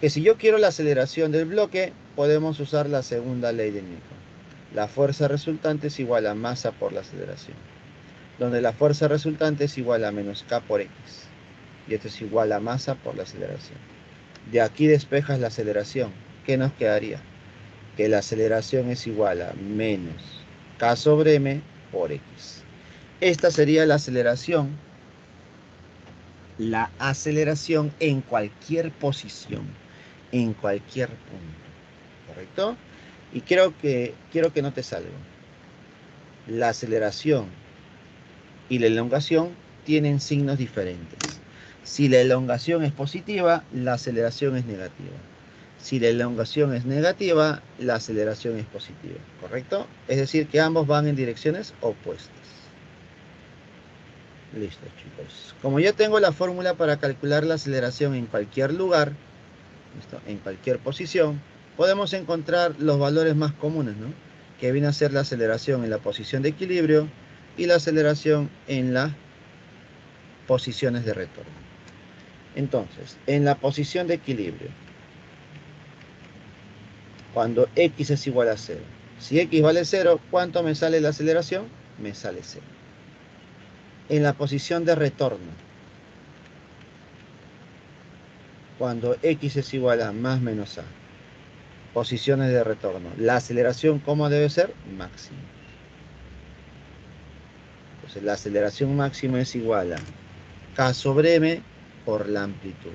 que si yo quiero la aceleración del bloque, podemos usar la segunda ley de Newton. La fuerza resultante es igual a masa por la aceleración, donde la fuerza resultante es igual a menos k por x. Y esto es igual a masa por la aceleración. De aquí despejas la aceleración. ¿Qué nos quedaría? Que la aceleración es igual a menos k sobre m por x. Esta sería la aceleración en cualquier posición, en cualquier punto. ¿Correcto? Y quiero que notes algo. La aceleración y la elongación tienen signos diferentes. Si la elongación es positiva, la aceleración es negativa. Si la elongación es negativa, la aceleración es positiva. ¿Correcto? Es decir, que ambos van en direcciones opuestas. Listo, chicos. Como ya tengo la fórmula para calcular la aceleración en cualquier lugar, ¿listo? En cualquier posición, podemos encontrar los valores más comunes, ¿no? Que viene a ser la aceleración en la posición de equilibrio y la aceleración en las posiciones de retorno. Entonces, en la posición de equilibrio, cuando x es igual a 0, si x vale 0, ¿cuánto me sale la aceleración? Me sale 0. En la posición de retorno, cuando x es igual a más menos a, posiciones de retorno, la aceleración, ¿cómo debe ser? Máxima. Entonces, la aceleración máxima es igual a k sobre m por la amplitud.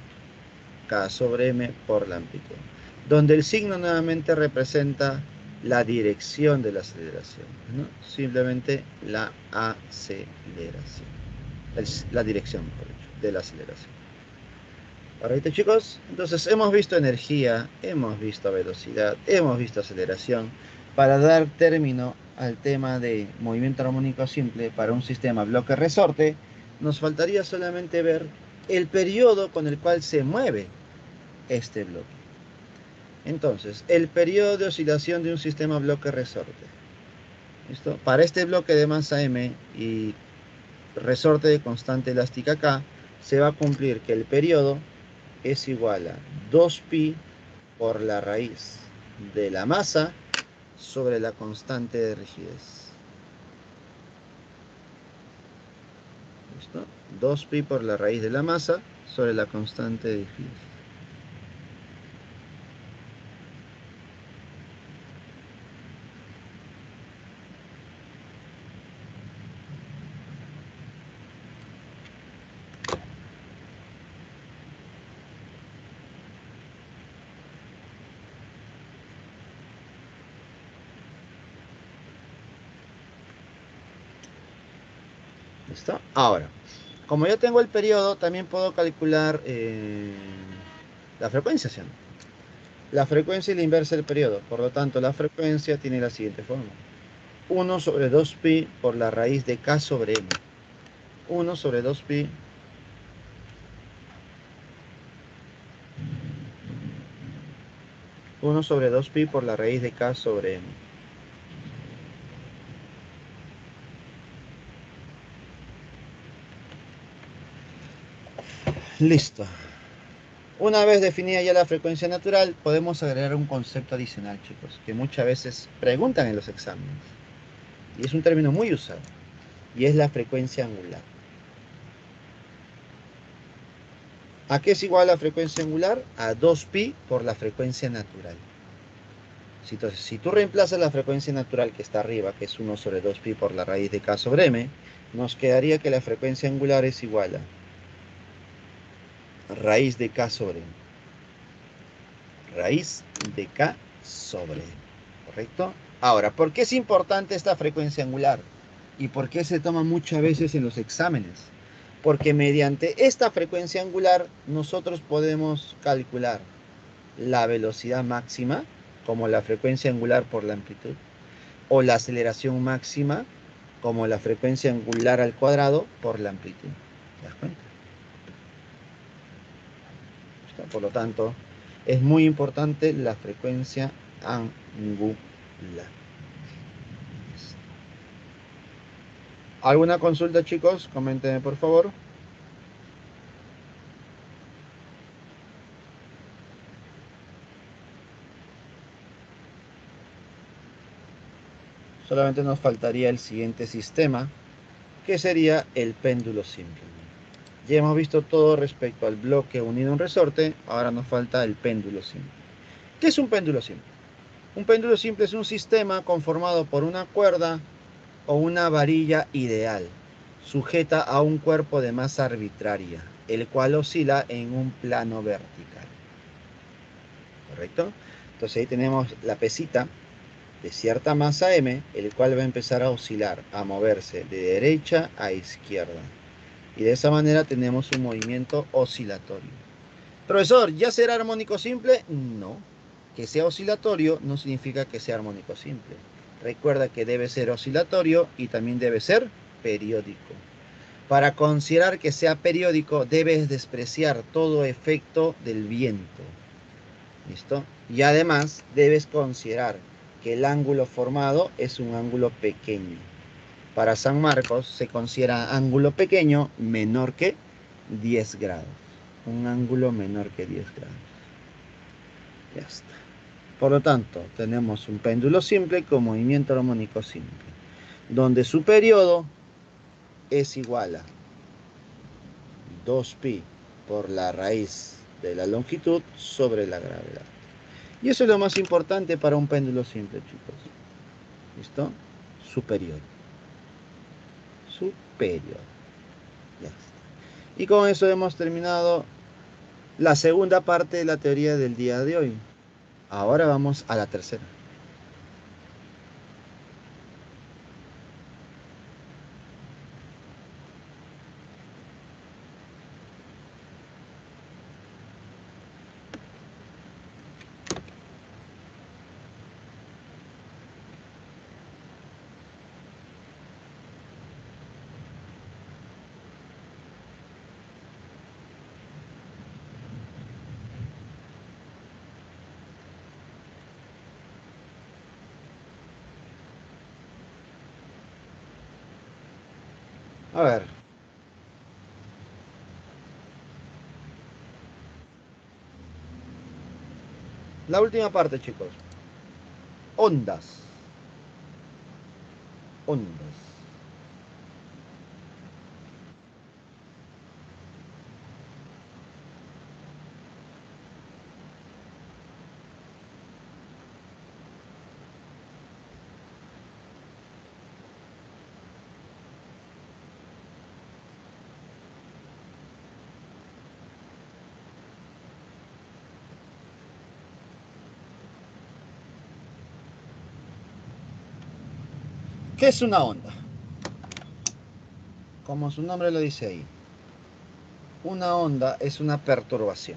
K sobre m por la amplitud. Donde el signo nuevamente representa la dirección de la aceleración, ¿no? Simplemente la aceleración. La dirección, por hecho, de la aceleración. ¿Correcto, chicos? Entonces hemos visto energía, hemos visto velocidad, hemos visto aceleración. Para dar término al tema de movimiento armónico simple para un sistema bloque-resorte, nos faltaría solamente ver el periodo con el cual se mueve este bloque. Entonces, el periodo de oscilación de un sistema bloque-resorte. ¿Listo? Para este bloque de masa M y resorte de constante elástica K, se va a cumplir que el periodo es igual a 2pi por la raíz de la masa sobre la constante de rigidez. ¿Listo? 2pi por la raíz de la masa sobre la constante de rigidez. ¿Listo? Ahora, como ya tengo el periodo, también puedo calcular la frecuencia, ¿sí? La frecuencia es la inversa del periodo. Por lo tanto, la frecuencia tiene la siguiente forma. 1 sobre 2pi por la raíz de K sobre M. 1 sobre 2pi sobre 2pi por la raíz de K sobre M. Listo. Una vez definida ya la frecuencia natural, podemos agregar un concepto adicional, chicos, que muchas veces preguntan en los exámenes. Y es un término muy usado. Y es la frecuencia angular. ¿A qué es igual la frecuencia angular? A 2pi por la frecuencia natural. Entonces, si tú reemplazas la frecuencia natural que está arriba, que es 1 sobre 2pi por la raíz de K sobre M, nos quedaría que la frecuencia angular es igual a raíz de K sobre M. Raíz de K sobre M. ¿Correcto? Ahora, ¿por qué es importante esta frecuencia angular? ¿Y por qué se toma muchas veces en los exámenes? Porque mediante esta frecuencia angular nosotros podemos calcular la velocidad máxima, como la frecuencia angular por la amplitud, o la aceleración máxima, como la frecuencia angular al cuadrado por la amplitud. ¿Te das cuenta? Por lo tanto, es muy importante la frecuencia angular. ¿Alguna consulta, chicos? Coméntenme, por favor. Solamente nos faltaría el siguiente sistema, que sería el péndulo simple. Ya hemos visto todo respecto al bloque unido a un resorte, ahora nos falta el péndulo simple. ¿Qué es un péndulo simple? Un péndulo simple es un sistema conformado por una cuerda o una varilla ideal, sujeta a un cuerpo de masa arbitraria, el cual oscila en un plano vertical. ¿Correcto? Entonces ahí tenemos la pesita de cierta masa M, el cual va a empezar a oscilar, a moverse de derecha a izquierda. Y de esa manera tenemos un movimiento oscilatorio. Profesor, ¿ya será armónico simple? No. Que sea oscilatorio no significa que sea armónico simple. Recuerda que debe ser oscilatorio y también debe ser periódico. Para considerar que sea periódico, debes despreciar todo efecto del viento. ¿Listo? Y además, debes considerar que el ángulo formado es un ángulo pequeño. Para San Marcos se considera ángulo pequeño menor que 10 grados. Un ángulo menor que 10 grados. Ya está. Por lo tanto, tenemos un péndulo simple con movimiento armónico simple, donde su periodo es igual a 2pi por la raíz de la longitud sobre la gravedad. Y eso es lo más importante para un péndulo simple, chicos. ¿Listo? Su periodo. Su periodo. Ya está. Y con eso hemos terminado la segunda parte de la teoría del día de hoy. Ahora vamos a la tercera. A ver. La última parte, chicos. Ondas. Ondas. ¿Qué es una onda? Como su nombre lo dice ahí. Una onda es una perturbación.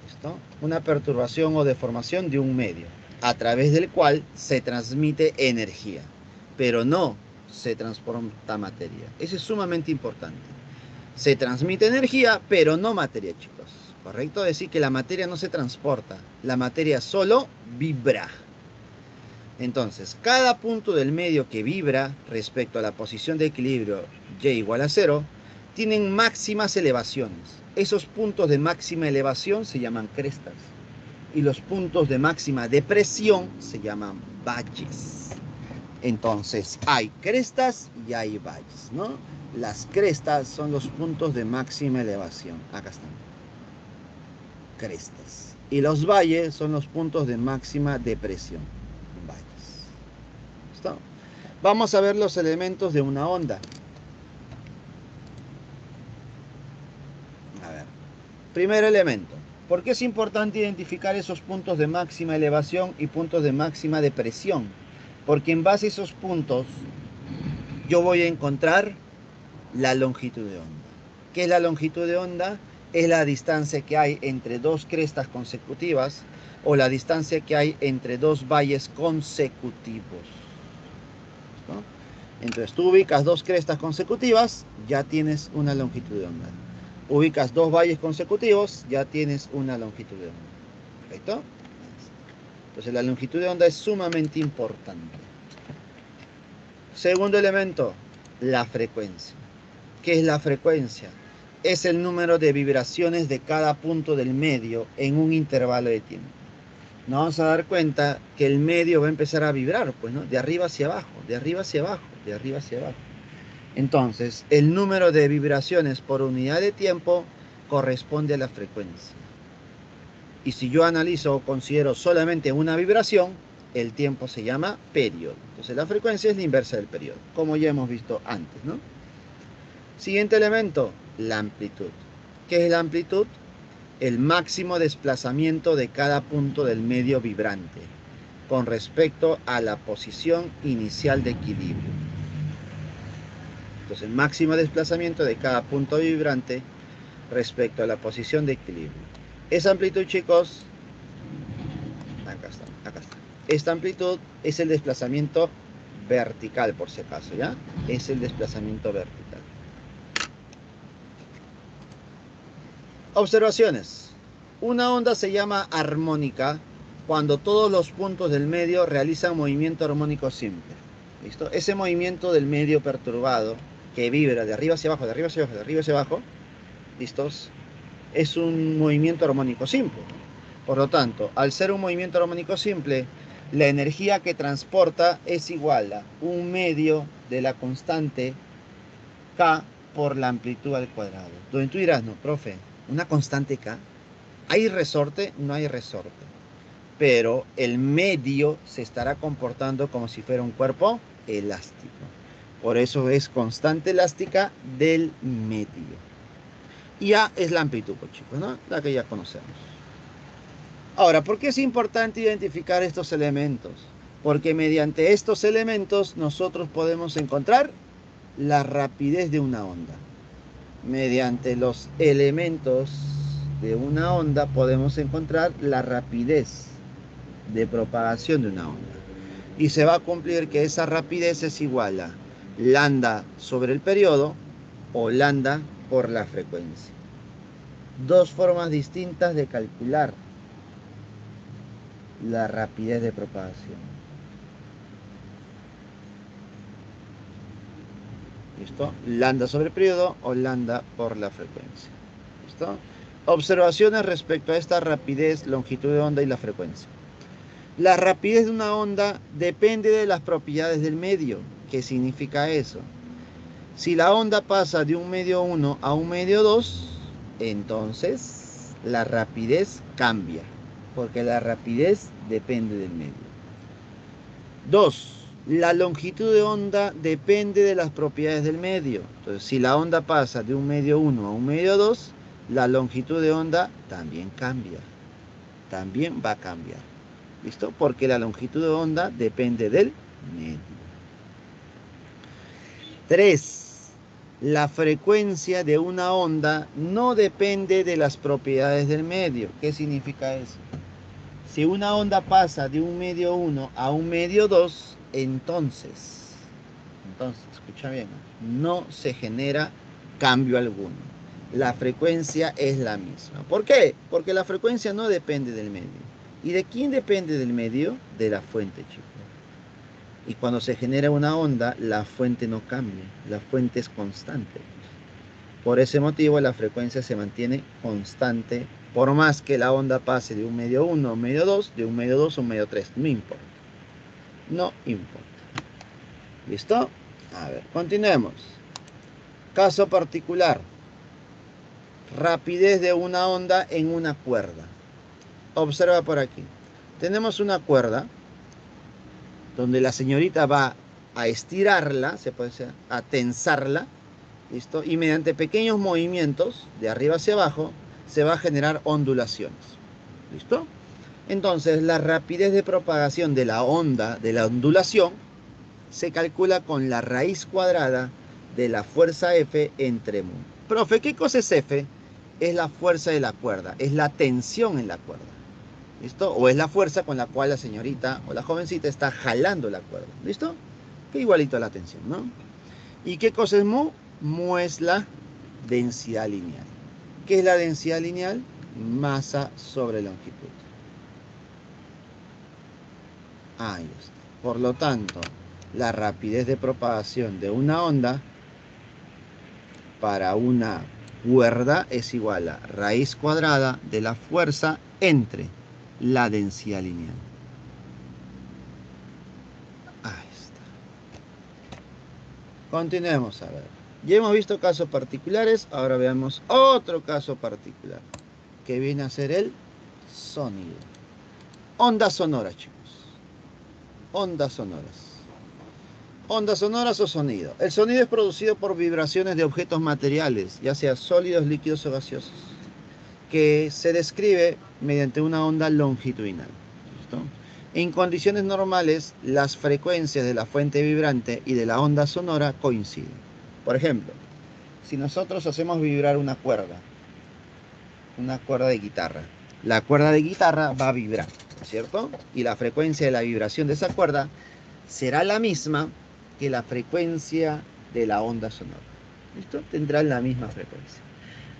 ¿Listo? Una perturbación o deformación de un medio, a través del cual se transmite energía, pero no se transporta materia. Eso es sumamente importante. Se transmite energía, pero no materia, chicos. ¿Correcto? Decir que la materia no se transporta, la materia solo vibra. Entonces, cada punto del medio que vibra respecto a la posición de equilibrio y igual a 0, tienen máximas elevaciones. Esos puntos de máxima elevación se llaman crestas. Y los puntos de máxima depresión se llaman valles. Entonces, hay crestas y hay valles, ¿no? Las crestas son los puntos de máxima elevación. Acá están. Crestas. Y los valles son los puntos de máxima depresión. Valles. ¿Listo? Vamos a ver los elementos de una onda. A ver. Primer elemento. ¿Por qué es importante identificar esos puntos de máxima elevación y puntos de máxima depresión? Porque en base a esos puntos yo voy a encontrar la longitud de onda. ¿Qué es la longitud de onda? Es la distancia que hay entre dos crestas consecutivas o la distancia que hay entre dos valles consecutivos. ¿No? Entonces tú ubicas dos crestas consecutivas, ya tienes una longitud de onda. Ubicas dos valles consecutivos, ya tienes una longitud de onda. ¿Perfecto? Entonces la longitud de onda es sumamente importante. Segundo elemento, la frecuencia. ¿Qué es la frecuencia? Es el número de vibraciones de cada punto del medio en un intervalo de tiempo. Nos vamos a dar cuenta que el medio va a empezar a vibrar, pues, ¿no? De arriba hacia abajo, de arriba hacia abajo, de arriba hacia abajo. Entonces, el número de vibraciones por unidad de tiempo corresponde a la frecuencia. Y si yo analizo o considero solamente una vibración, el tiempo se llama periodo. Entonces, la frecuencia es la inversa del periodo, como ya hemos visto antes, ¿no? Siguiente elemento, la amplitud. ¿Qué es la amplitud? El máximo desplazamiento de cada punto del medio vibrante con respecto a la posición inicial de equilibrio. Entonces, el máximo desplazamiento de cada punto vibrante respecto a la posición de equilibrio. Esa amplitud, chicos, acá está, acá está. Esta amplitud es el desplazamiento vertical, por si acaso, ¿ya? Es el desplazamiento vertical. Observaciones. Una onda se llama armónica cuando todos los puntos del medio realizan movimiento armónico simple. ¿Listo? Ese movimiento del medio perturbado que vibra de arriba hacia abajo, de arriba hacia abajo, de arriba hacia abajo, ¿listos? Es un movimiento armónico simple. Por lo tanto, al ser un movimiento armónico simple, la energía que transporta es igual a un medio de la constante K por la amplitud al cuadrado. Donde tú dirás, no, profe, una constante K. ¿Hay resorte? No hay resorte. Pero el medio se estará comportando como si fuera un cuerpo elástico. Por eso es constante elástica del medio. Y A es la amplitud, pues, chicos, ¿no? La que ya conocemos. Ahora, ¿por qué es importante identificar estos elementos? Porque mediante estos elementos nosotros podemos encontrar la rapidez de una onda. Mediante los elementos de una onda podemos encontrar la rapidez de propagación de una onda. Y se va a cumplir que esa rapidez es igual a lambda sobre el periodo o lambda por la frecuencia. Dos formas distintas de calcular la rapidez de propagación. ¿Listo? Lambda sobre periodo o lambda por la frecuencia. ¿Listo? Observaciones respecto a esta rapidez, longitud de onda y la frecuencia. La rapidez de una onda depende de las propiedades del medio. ¿Qué significa eso? Si la onda pasa de un medio 1 a un medio 2, entonces la rapidez cambia, porque la rapidez depende del medio. 2. La longitud de onda depende de las propiedades del medio. Entonces, si la onda pasa de un medio 1 a un medio 2, la longitud de onda también cambia. También va a cambiar. ¿Listo? Porque la longitud de onda depende del medio. 3. La frecuencia de una onda no depende de las propiedades del medio. ¿Qué significa eso? Si una onda pasa de un medio 1 a un medio 2, entonces, escucha bien, no se genera cambio alguno. La frecuencia es la misma. ¿Por qué? Porque la frecuencia no depende del medio. ¿Y de quién depende del medio? De la fuente, chicos. Y cuando se genera una onda, la fuente no cambia, la fuente es constante. Por ese motivo, la frecuencia se mantiene constante, por más que la onda pase de un medio 1 a un medio 2, de un medio 2 a un medio 3, no importa. No importa. ¿Listo? A ver, continuemos. Caso particular. Rapidez de una onda en una cuerda. Observa por aquí. Tenemos una cuerda donde la señorita va a estirarla, se puede decir, a tensarla, ¿listo? Y mediante pequeños movimientos de arriba hacia abajo se va a generar ondulaciones, ¿listo? Entonces la rapidez de propagación de la onda, de la ondulación, se calcula con la raíz cuadrada de la fuerza F entre mu. Profe, ¿qué cosa es F? Es la fuerza de la cuerda, es la tensión en la cuerda. ¿Listo? O es la fuerza con la cual la señorita o la jovencita está jalando la cuerda. ¿Listo? Que igualito a la tensión, ¿no? ¿Y qué cosa es mu? Mu es la densidad lineal. ¿Qué es la densidad lineal? Masa sobre longitud. Ahí está. Por lo tanto, la rapidez de propagación de una onda para una cuerda es igual a raíz cuadrada de la fuerza entre la densidad lineal. Ahí está. Continuemos a ver. Ya hemos visto casos particulares, ahora veamos otro caso particular, que viene a ser el sonido. Ondas sonoras, chicos. Ondas sonoras. Ondas sonoras o sonido. El sonido es producido por vibraciones de objetos materiales, ya sea sólidos, líquidos o gaseosos, que se describe mediante una onda longitudinal. ¿Listo? En condiciones normales, las frecuencias de la fuente vibrante y de la onda sonora coinciden. Por ejemplo, si nosotros hacemos vibrar una cuerda de guitarra, la cuerda de guitarra va a vibrar, ¿cierto? Y la frecuencia de la vibración de esa cuerda será la misma que la frecuencia de la onda sonora. ¿Listo? Tendrán la misma frecuencia.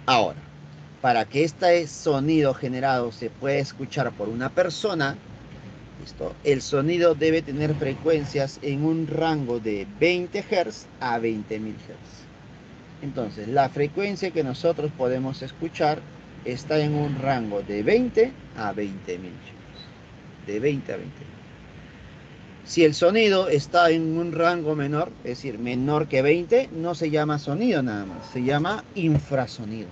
Ahora, para que este sonido generado se pueda escuchar por una persona, ¿listo? El sonido debe tener frecuencias en un rango de 20 Hz a 20.000 Hz. Entonces, la frecuencia que nosotros podemos escuchar está en un rango de 20 a 20.000 Hz. De 20 a 20.000. Si el sonido está en un rango menor, es decir, menor que 20, no se llama sonido nada más, se llama infrasonido.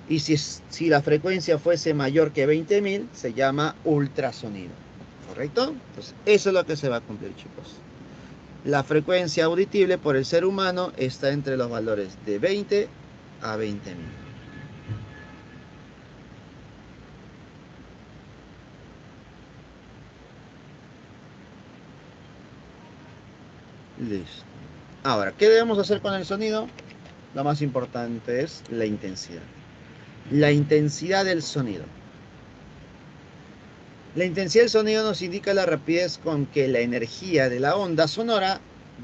Y si la frecuencia fuese mayor que 20.000, se llama ultrasonido. ¿Correcto? Entonces, eso es lo que se va a cumplir, chicos. La frecuencia audible por el ser humano está entre los valores de 20 a 20.000. Listo. Ahora, ¿qué debemos hacer con el sonido? Lo más importante es la intensidad. La intensidad del sonido. La intensidad del sonido nos indica la rapidez con que la energía de la onda sonora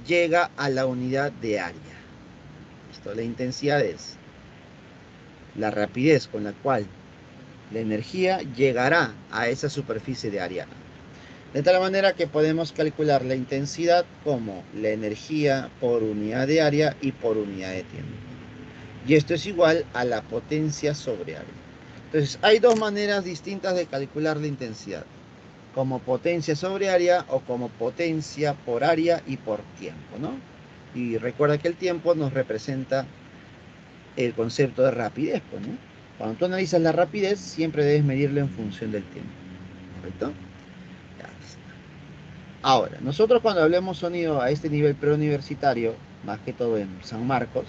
llega a la unidad de área. ¿Listo? La intensidad es la rapidez con la cual la energía llegará a esa superficie de área. De tal manera que podemos calcular la intensidad como la energía por unidad de área y por unidad de tiempo. Y esto es igual a la potencia sobre área. Entonces, hay dos maneras distintas de calcular la intensidad. Como potencia sobre área o como potencia por área y por tiempo, ¿no? Y recuerda que el tiempo nos representa el concepto de rapidez, pues, ¿no? Cuando tú analizas la rapidez, siempre debes medirlo en función del tiempo, ¿correcto? Ya está. Ahora, nosotros cuando hablemos sonido a este nivel preuniversitario, más que todo en San Marcos,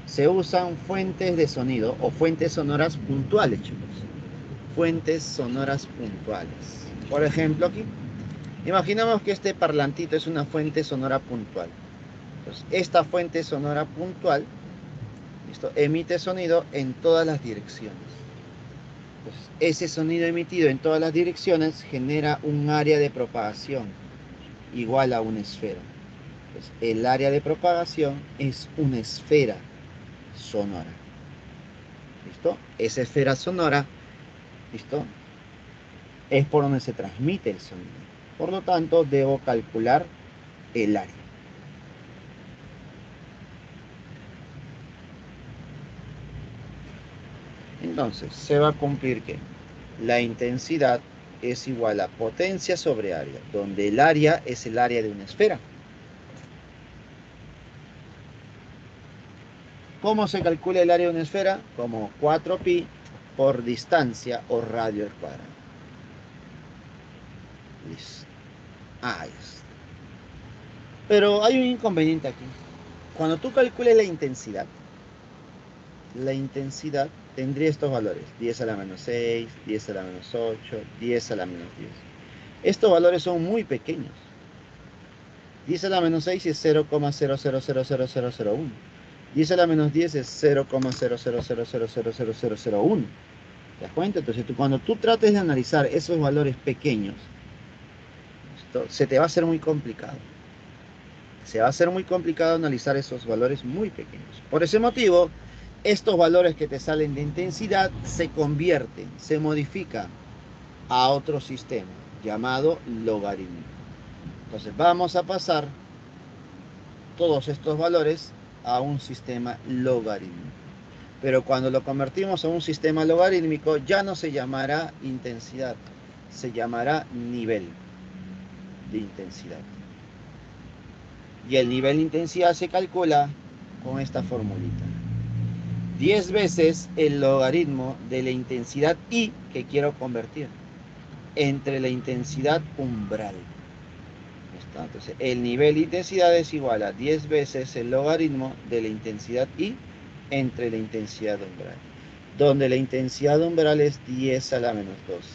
se usan fuentes de sonido o fuentes sonoras puntuales, chicos. Fuentes sonoras puntuales. Por ejemplo, aquí, imaginamos que este parlantito es una fuente sonora puntual. Entonces, esta fuente sonora puntual, ¿listo?, emite sonido en todas las direcciones. Entonces, ese sonido emitido en todas las direcciones genera un área de propagación igual a una esfera. Entonces, el área de propagación es una esfera sonora. ¿Listo? Esa esfera sonora, ¿listo?, es por donde se transmite el sonido. Por lo tanto, debo calcular el área. Entonces, se va a cumplir que la intensidad es igual a potencia sobre área, donde el área es el área de una esfera. ¿Cómo se calcula el área de una esfera? Como 4pi por distancia o radio al cuadrado. Listo. Ahí está. Pero hay un inconveniente aquí. Cuando tú calcules la intensidad tendría estos valores: 10 a la menos 6, 10 a la menos 8, 10 a la menos 10. Estos valores son muy pequeños. 10 a la menos 6 es 0,00000001. 10 a la menos 10 es 0,00000001. ¿Te das cuenta? Entonces, cuando tú trates de analizar esos valores pequeños, se te va a hacer muy complicado. Se va a hacer muy complicado analizar esos valores muy pequeños. Por ese motivo, estos valores que te salen de intensidad se convierten, se modifican a otro sistema llamado logaritmo. Entonces, vamos a pasar todos estos valores a un sistema logarítmico. Pero cuando lo convertimos a un sistema logarítmico, ya no se llamará intensidad, se llamará nivel de intensidad. Y el nivel de intensidad se calcula con esta formulita: 10 veces el logaritmo de la intensidad I que quiero convertir entre la intensidad umbral. ¿Está? Entonces, el nivel de intensidad es igual a 10 veces el logaritmo de la intensidad I entre la intensidad umbral, donde la intensidad umbral es 10 a la menos 12.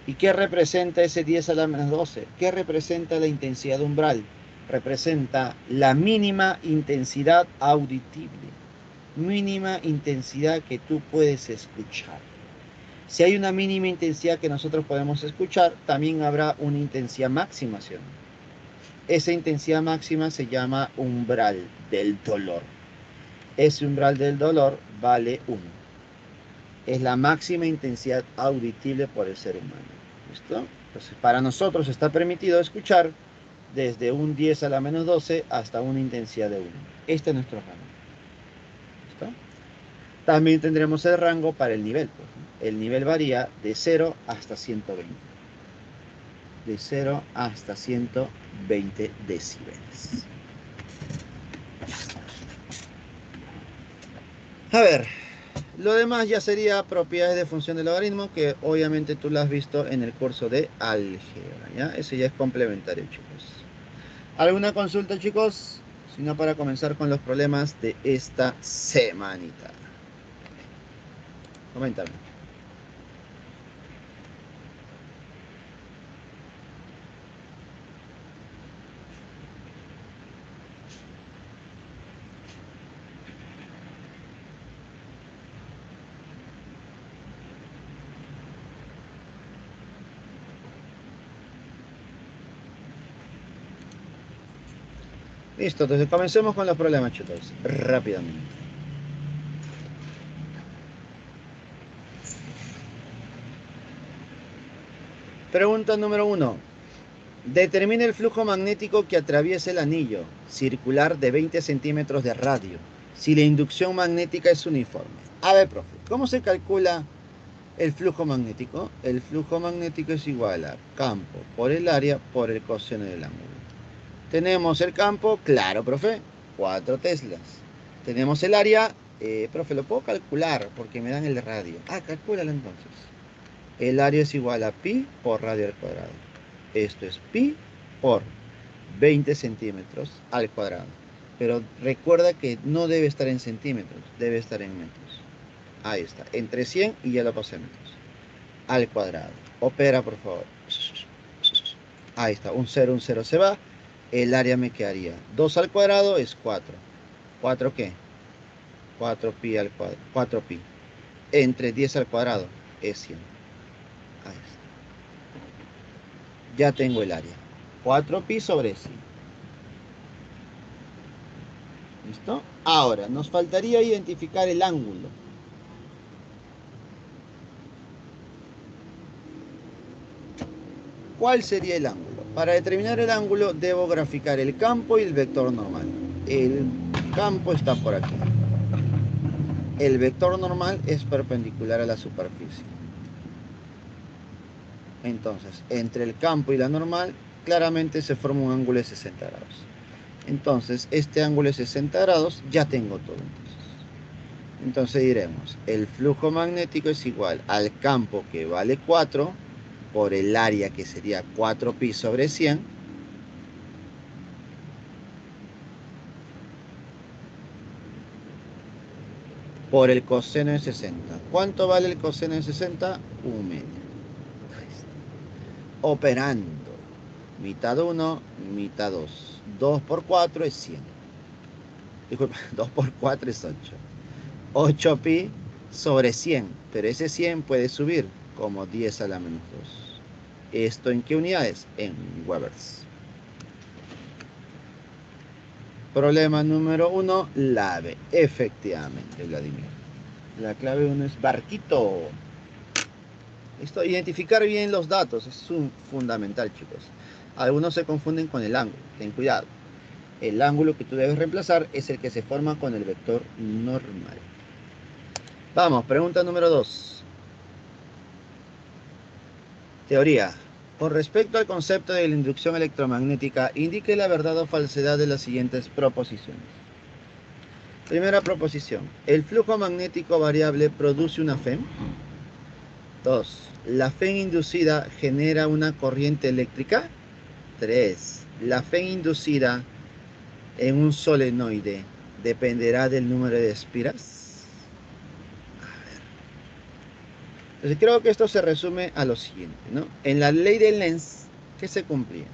¿Y qué representa ese 10 a la menos 12? ¿Qué representa la intensidad umbral? Representa la mínima intensidad auditible, mínima intensidad que tú puedes escuchar. Si hay una mínima intensidad que nosotros podemos escuchar, también habrá una intensidad máxima, ¿sí? Esa intensidad máxima se llama umbral del dolor. Ese umbral del dolor vale 1. Es la máxima intensidad audible por el ser humano. ¿Listo? Entonces, para nosotros está permitido escuchar desde un 10 a la menos 12 hasta una intensidad de 1. Este es nuestro rango. ¿Listo? También tendremos el rango para el nivel. Pues, ¿no? El nivel varía de 0 hasta 120. De 0 hasta 120 decibeles. A ver, lo demás ya sería propiedades de función del logaritmo, que obviamente tú lo has visto en el curso de álgebra, ¿ya? Eso ya es complementario, chicos. ¿Alguna consulta, chicos? Si no, para comenzar con los problemas de esta semanita. Coméntame. Listo, entonces comencemos con los problemas, chicos, rápidamente. Pregunta número 1. Determina el flujo magnético que atraviesa el anillo circular de 20 centímetros de radio, si la inducción magnética es uniforme. A ver, profe, ¿cómo se calcula el flujo magnético? El flujo magnético es igual a campo por el área por el coseno del ángulo. Tenemos el campo, claro, profe, 4 teslas. Tenemos el área, profe, lo puedo calcular porque me dan el radio. Ah, calcúlalo entonces. El área es igual a pi por radio al cuadrado. Esto es pi por 20 centímetros al cuadrado. Pero recuerda que no debe estar en centímetros, debe estar en metros. Ahí está, entre 100 y ya lo pasé en metros. Al cuadrado. Opera, por favor. Ahí está, un 0 se va. El área me quedaría 2 al cuadrado es 4. ¿4 qué? 4 pi al cuadrado. 4 pi. Entre 10 al cuadrado es 100. Ahí está. Ya tengo el área. 4 pi sobre 100. ¿Listo? Ahora, nos faltaría identificar el ángulo. ¿Cuál sería el ángulo? Para determinar el ángulo debo graficar el campo y el vector normal. El campo está por aquí. El vector normal es perpendicular a la superficie. Entonces, entre el campo y la normal, claramente se forma un ángulo de 60 grados. Entonces, este ángulo de 60 grados ya tengo todo. Entonces diremos, el flujo magnético es igual al campo, que vale 4, por el área, que sería 4 pi sobre 100, por el coseno de 60. ¿Cuánto vale el coseno de 60? 1/2. Operando. Mitad 1, mitad 2. 2 por 4 es 100. Disculpa, 2 por 4 es 8. 8 pi sobre 100. Pero ese 100 puede subir como 10 a la menos 2. ¿Esto en qué unidades? En Webers. Problema número 1, la B. Efectivamente, Vladimir. La clave 1 es barquito. Esto, identificar bien los datos es fundamental, chicos. Algunos se confunden con el ángulo. Ten cuidado. El ángulo que tú debes reemplazar es el que se forma con el vector normal. Vamos, pregunta número 2. Teoría. Con respecto al concepto de la inducción electromagnética, indique la verdad o falsedad de las siguientes proposiciones. Primera proposición. ¿El flujo magnético variable produce una FEM? 2. ¿La FEM inducida genera una corriente eléctrica? 3. ¿La FEM inducida en un solenoide dependerá del número de espiras? Entonces creo que esto se resume a lo siguiente, ¿no? En la ley de Lenz, ¿qué se cumplía?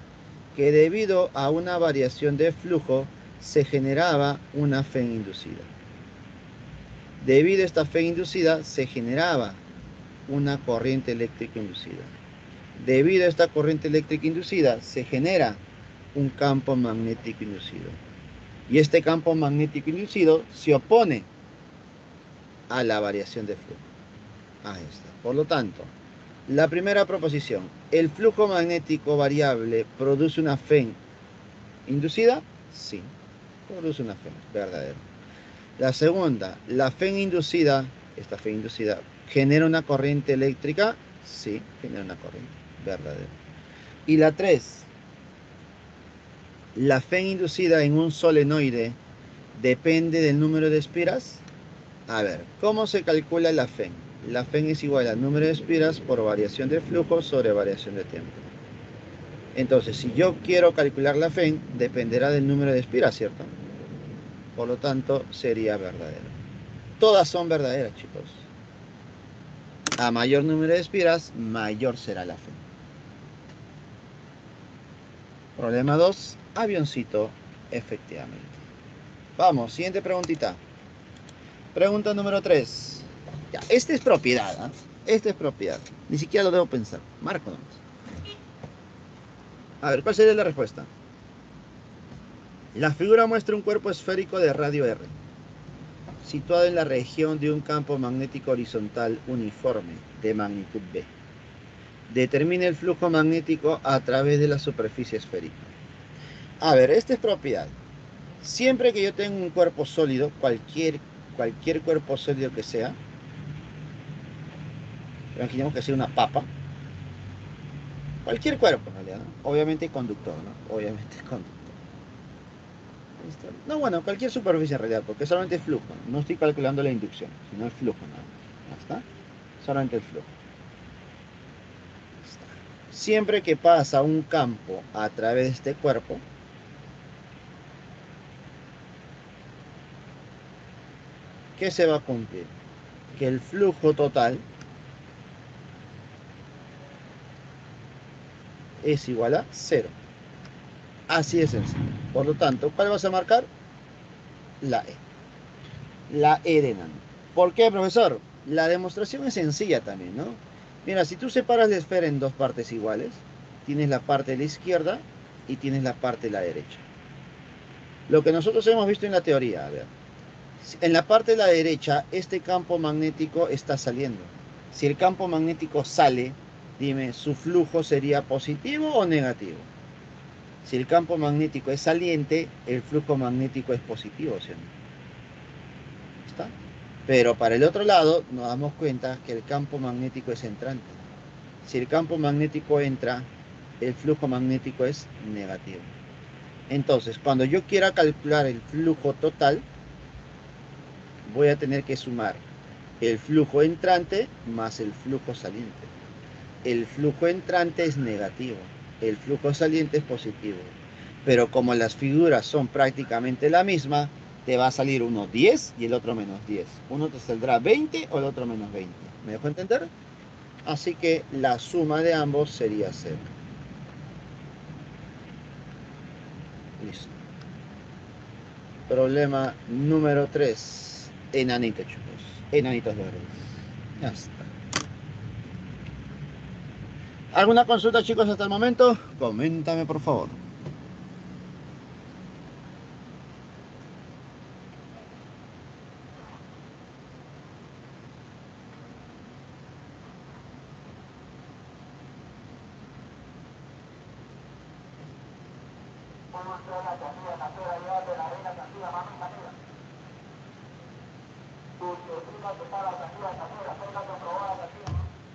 Que debido a una variación de flujo se generaba una FEM inducida. Debido a esta FEM inducida se generaba una corriente eléctrica inducida. Debido a esta corriente eléctrica inducida se genera un campo magnético inducido. Y este campo magnético inducido se opone a la variación de flujo. Ahí está. Por lo tanto, la primera proposición, ¿el flujo magnético variable produce una FEM inducida? Sí, produce una FEM, verdadero. La segunda, ¿la FEM inducida, esta FEM inducida, genera una corriente eléctrica? Sí, genera una corriente, verdadero. Y la 3, ¿la FEM inducida en un solenoide depende del número de espiras? A ver, ¿cómo se calcula la FEM? La FEM es igual al número de espiras por variación de flujo sobre variación de tiempo. Entonces, si yo quiero calcular la FEM, dependerá del número de espiras, ¿cierto? Por lo tanto, sería verdadero. Todas son verdaderas, chicos. A mayor número de espiras, mayor será la FEM. Problema 2, avioncito, efectivamente. Vamos, siguiente preguntita. Pregunta número 3. Ya, esta es propiedad, ¿eh? Esta es propiedad. Ni siquiera lo debo pensar. Marco nomás. A ver, ¿cuál sería la respuesta? La figura muestra un cuerpo esférico de radio R, situado en la región de un campo magnético horizontal uniforme de magnitud B. Determine el flujo magnético a través de la superficie esférica. A ver, esta es propiedad. Siempre que yo tenga un cuerpo sólido, cualquier cuerpo sólido que sea, imaginemos que sea una papa, cualquier cuerpo en realidad, ¿no? Obviamente conductor, ¿no? Obviamente conductor. ¿Listo? No, bueno, cualquier superficie en realidad, porque solamente es flujo. No estoy calculando la inducción, sino el flujo nada más. ¿Ya está? Solamente el flujo. Siempre que pasa un campo a través de este cuerpo, ¿qué se va a cumplir? Que el flujo total es igual a 0. Así de sencillo. Por lo tanto, ¿cuál vas a marcar? La E. La E de nano. ¿Por qué, profesor? La demostración es sencilla también, ¿no? Mira, si tú separas la esfera en dos partes iguales, tienes la parte de la izquierda y tienes la parte de la derecha. Lo que nosotros hemos visto en la teoría, a ver, en la parte de la derecha, este campo magnético está saliendo. Si el campo magnético sale, dime, ¿su flujo sería positivo o negativo? Si el campo magnético es saliente, el flujo magnético es positivo, ¿sí? ¿Está? Pero para el otro lado, nos damos cuenta que el campo magnético es entrante. Si el campo magnético entra, el flujo magnético es negativo. Entonces, cuando yo quiera calcular el flujo total, voy a tener que sumar el flujo entrante más el flujo saliente. El flujo entrante es negativo, el flujo saliente es positivo. Pero como las figuras son prácticamente la misma, te va a salir uno 10 y el otro menos 10. Uno te saldrá 20 o el otro menos 20. ¿Me dejo entender? Así que la suma de ambos sería 0. Listo. Problema número 3. Enanitos, chicos. Enanitos verdes. Ya está. ¿Alguna consulta, chicos, hasta el momento? Coméntame, por favor.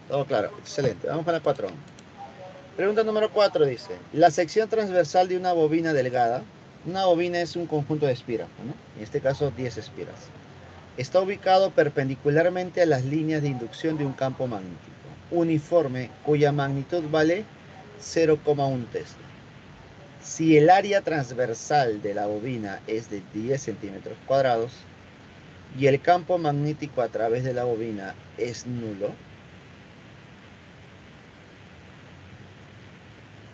Todo claro, excelente. Vamos para la 4. Pregunta número 4 dice, la sección transversal de una bobina delgada, una bobina es un conjunto de espiras, ¿no? En este caso 10 espiras. Está ubicado perpendicularmente a las líneas de inducción de un campo magnético uniforme cuya magnitud vale 0,1 Tesla. Si el área transversal de la bobina es de 10 centímetros cuadrados y el campo magnético a través de la bobina es nulo,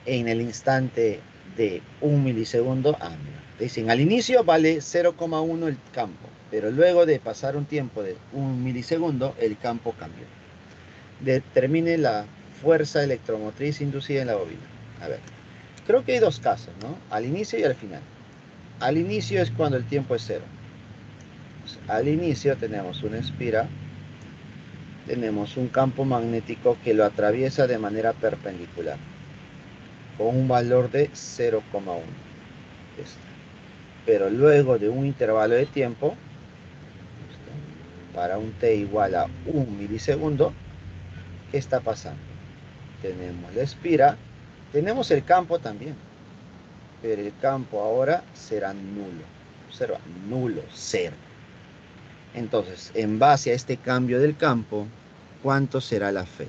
en el instante de 1 milisegundo, mira, dicen al inicio vale 0,1 el campo, pero luego de pasar un tiempo de 1 milisegundo, el campo cambia. Determine la fuerza electromotriz inducida en la bobina. A ver, creo que hay dos casos, ¿no? Al inicio y al final. Al inicio es cuando el tiempo es 0. Pues, al inicio tenemos una espira, tenemos un campo magnético que lo atraviesa de manera perpendicular, con un valor de 0,1. Pero luego de un intervalo de tiempo, para un t igual a 1 milisegundo, ¿qué está pasando? Tenemos la espira, tenemos el campo también, pero el campo ahora será nulo. Observa, nulo, 0. Entonces, en base a este cambio del campo, ¿cuánto será la Fe?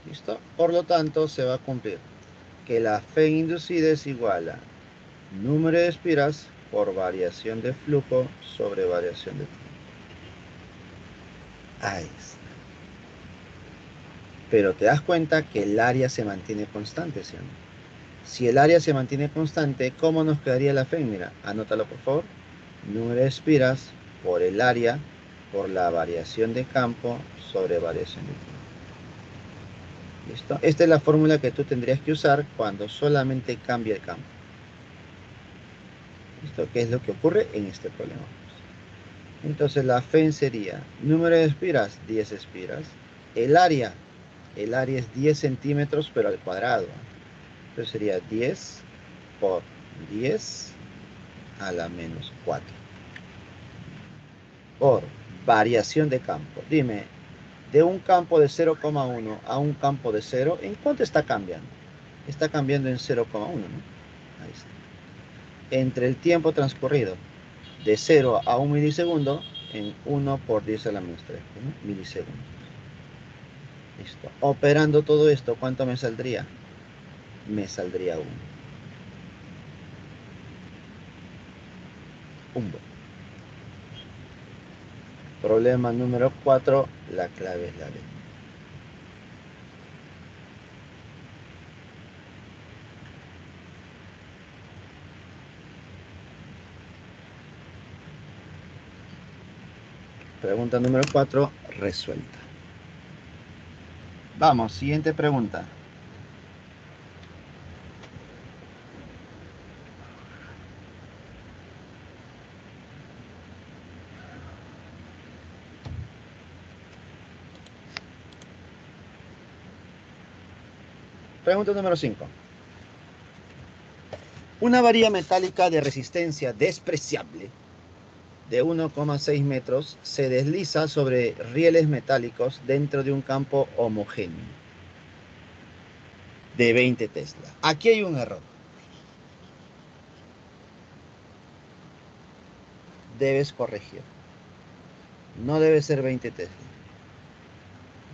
¿Listo? Por lo tanto, se va a cumplir que la Fe inducida es igual a número de espiras por variación de flujo sobre variación de tiempo. Ahí está. Pero te das cuenta que el área se mantiene constante, ¿sí o no? Si el área se mantiene constante, ¿cómo nos quedaría la Fe? Mira, anótalo por favor. Número de espiras por el área por la variación de campo sobre variación de tiempo. ¿Listo? Esta es la fórmula que tú tendrías que usar cuando solamente cambia el campo. ¿Listo? ¿Qué es lo que ocurre en este problema? Entonces la FEN sería, número de espiras, 10 espiras. El área es 10 centímetros, pero al cuadrado. Entonces sería 10 por 10 a la menos 4. Por variación de campo. Dime, de un campo de 0,1 a un campo de 0, ¿en cuánto está cambiando? Está cambiando en 0,1, ¿no? Ahí está. Entre el tiempo transcurrido de 0 a 1 milisegundo, en 1 por 10 a la menos 3, ¿no? Milisegundos. Listo. Operando todo esto, ¿cuánto me saldría? Me saldría 1. Un buen. Problema número 4, la clave es la D. Pregunta número 4, resuelta. Vamos, siguiente pregunta. Pregunta número 5. Una varilla metálica de resistencia despreciable de 1,6 metros se desliza sobre rieles metálicos dentro de un campo homogéneo de 20 Tesla. Aquí hay un error. Debes corregir. No debe ser 20 Tesla.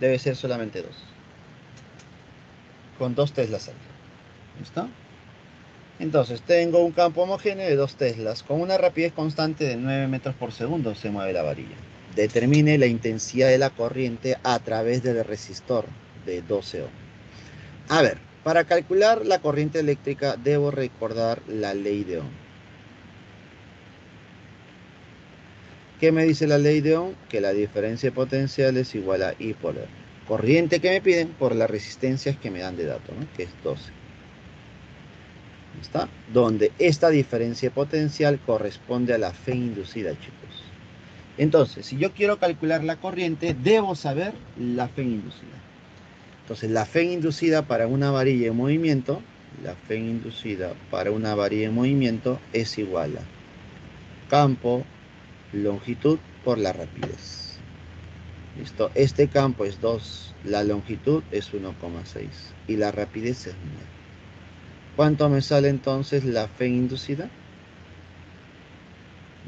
Debe ser solamente 2. Con 2 Teslas sale. ¿Listo? Entonces, tengo un campo homogéneo de 2 Teslas. Con una rapidez constante de 9 metros por segundo se mueve la varilla. Determine la intensidad de la corriente a través del resistor de 12 ohms. A ver, para calcular la corriente eléctrica debo recordar la ley de Ohm. ¿Qué me dice la ley de Ohm? Que la diferencia de potencial es igual a I por R. Corriente que me piden por las resistencias que me dan de dato, ¿no? Que es 12. ¿Está? Donde esta diferencia de potencial corresponde a la fe inducida, chicos. Entonces, si yo quiero calcular la corriente, debo saber la fe inducida. Entonces, la fe inducida para una varilla en movimiento, es igual a campo, longitud por la rapidez. ¿Listo? Este campo es 2, la longitud es 1,6 y la rapidez es 9. ¿Cuánto me sale entonces la fe inducida?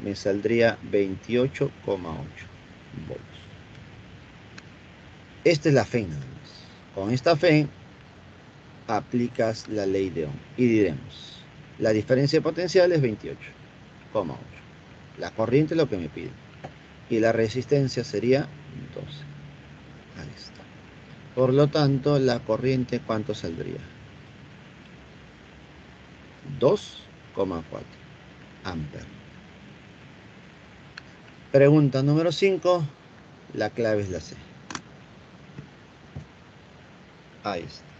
Me saldría 28,8 volts. Esta es la fe nada más. Con esta fe aplicas la ley de Ohm y diremos, la diferencia de potencial es 28,8. La corriente es lo que me pide. Y la resistencia sería 12. Ahí está. Por lo tanto, la corriente, ¿cuánto saldría? 2,4 amperes. Pregunta número 5. La clave es la C. Ahí está.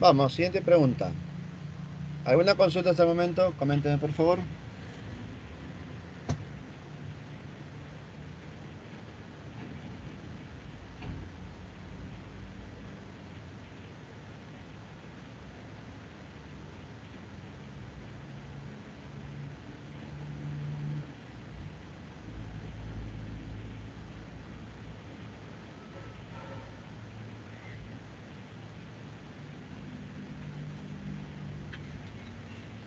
Vamos, siguiente pregunta. ¿Alguna consulta hasta el momento? Coméntenme, por favor.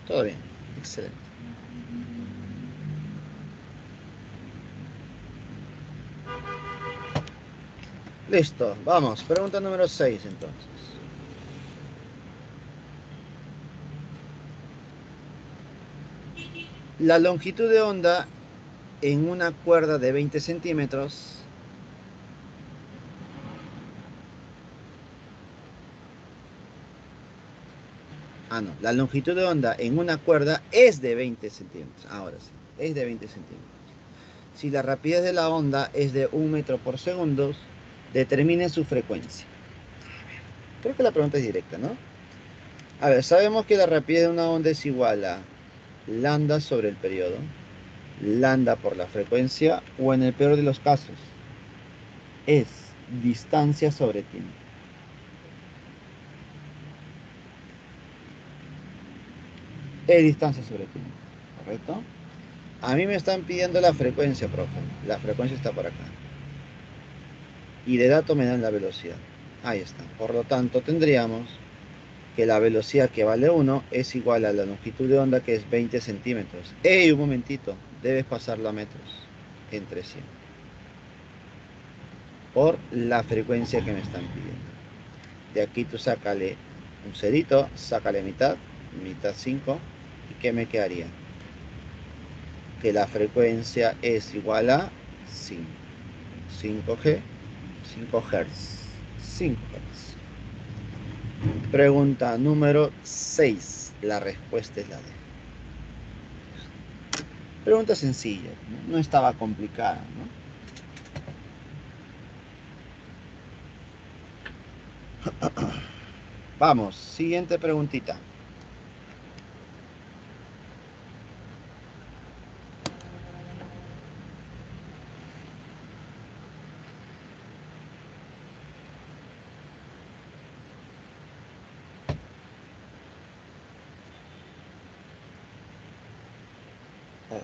Todo bien. Excelente. Listo. Vamos. Pregunta número 6 entonces. La longitud de onda en una cuerda de 20 centímetros Ah, no. La longitud de onda en una cuerda es de 20 centímetros. Ahora sí, es de 20 centímetros. Si la rapidez de la onda es de 1 metro por segundo, determine su frecuencia. Creo que la pregunta es directa, ¿no? A ver, sabemos que la rapidez de una onda es igual a lambda sobre el periodo, lambda por la frecuencia, o en el peor de los casos, es distancia sobre tiempo. Es distancia sobre tiempo, ¿correcto? A mí me están pidiendo la frecuencia, profe. La frecuencia está por acá. Y de dato me dan la velocidad. Ahí está. Por lo tanto, tendríamos que la velocidad que vale 1 es igual a la longitud de onda, que es 20 centímetros. ¡Ey, un momentito! Debes pasarlo a metros entre 100. Por la frecuencia que me están pidiendo. De aquí tú sácale un cerito, sácale mitad, mitad 5. ¿Y qué me quedaría? Que la frecuencia es igual a 5. 5G, 5 Hz. 5 Hz. Pregunta número 6. La respuesta es la D. Pregunta sencilla, ¿no? No estaba complicada, ¿no? Vamos, siguiente preguntita. A ver.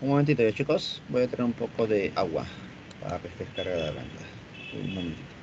Un momentito, chicos. Voy a traer un poco de agua para refrescar la garganta. Un momentito.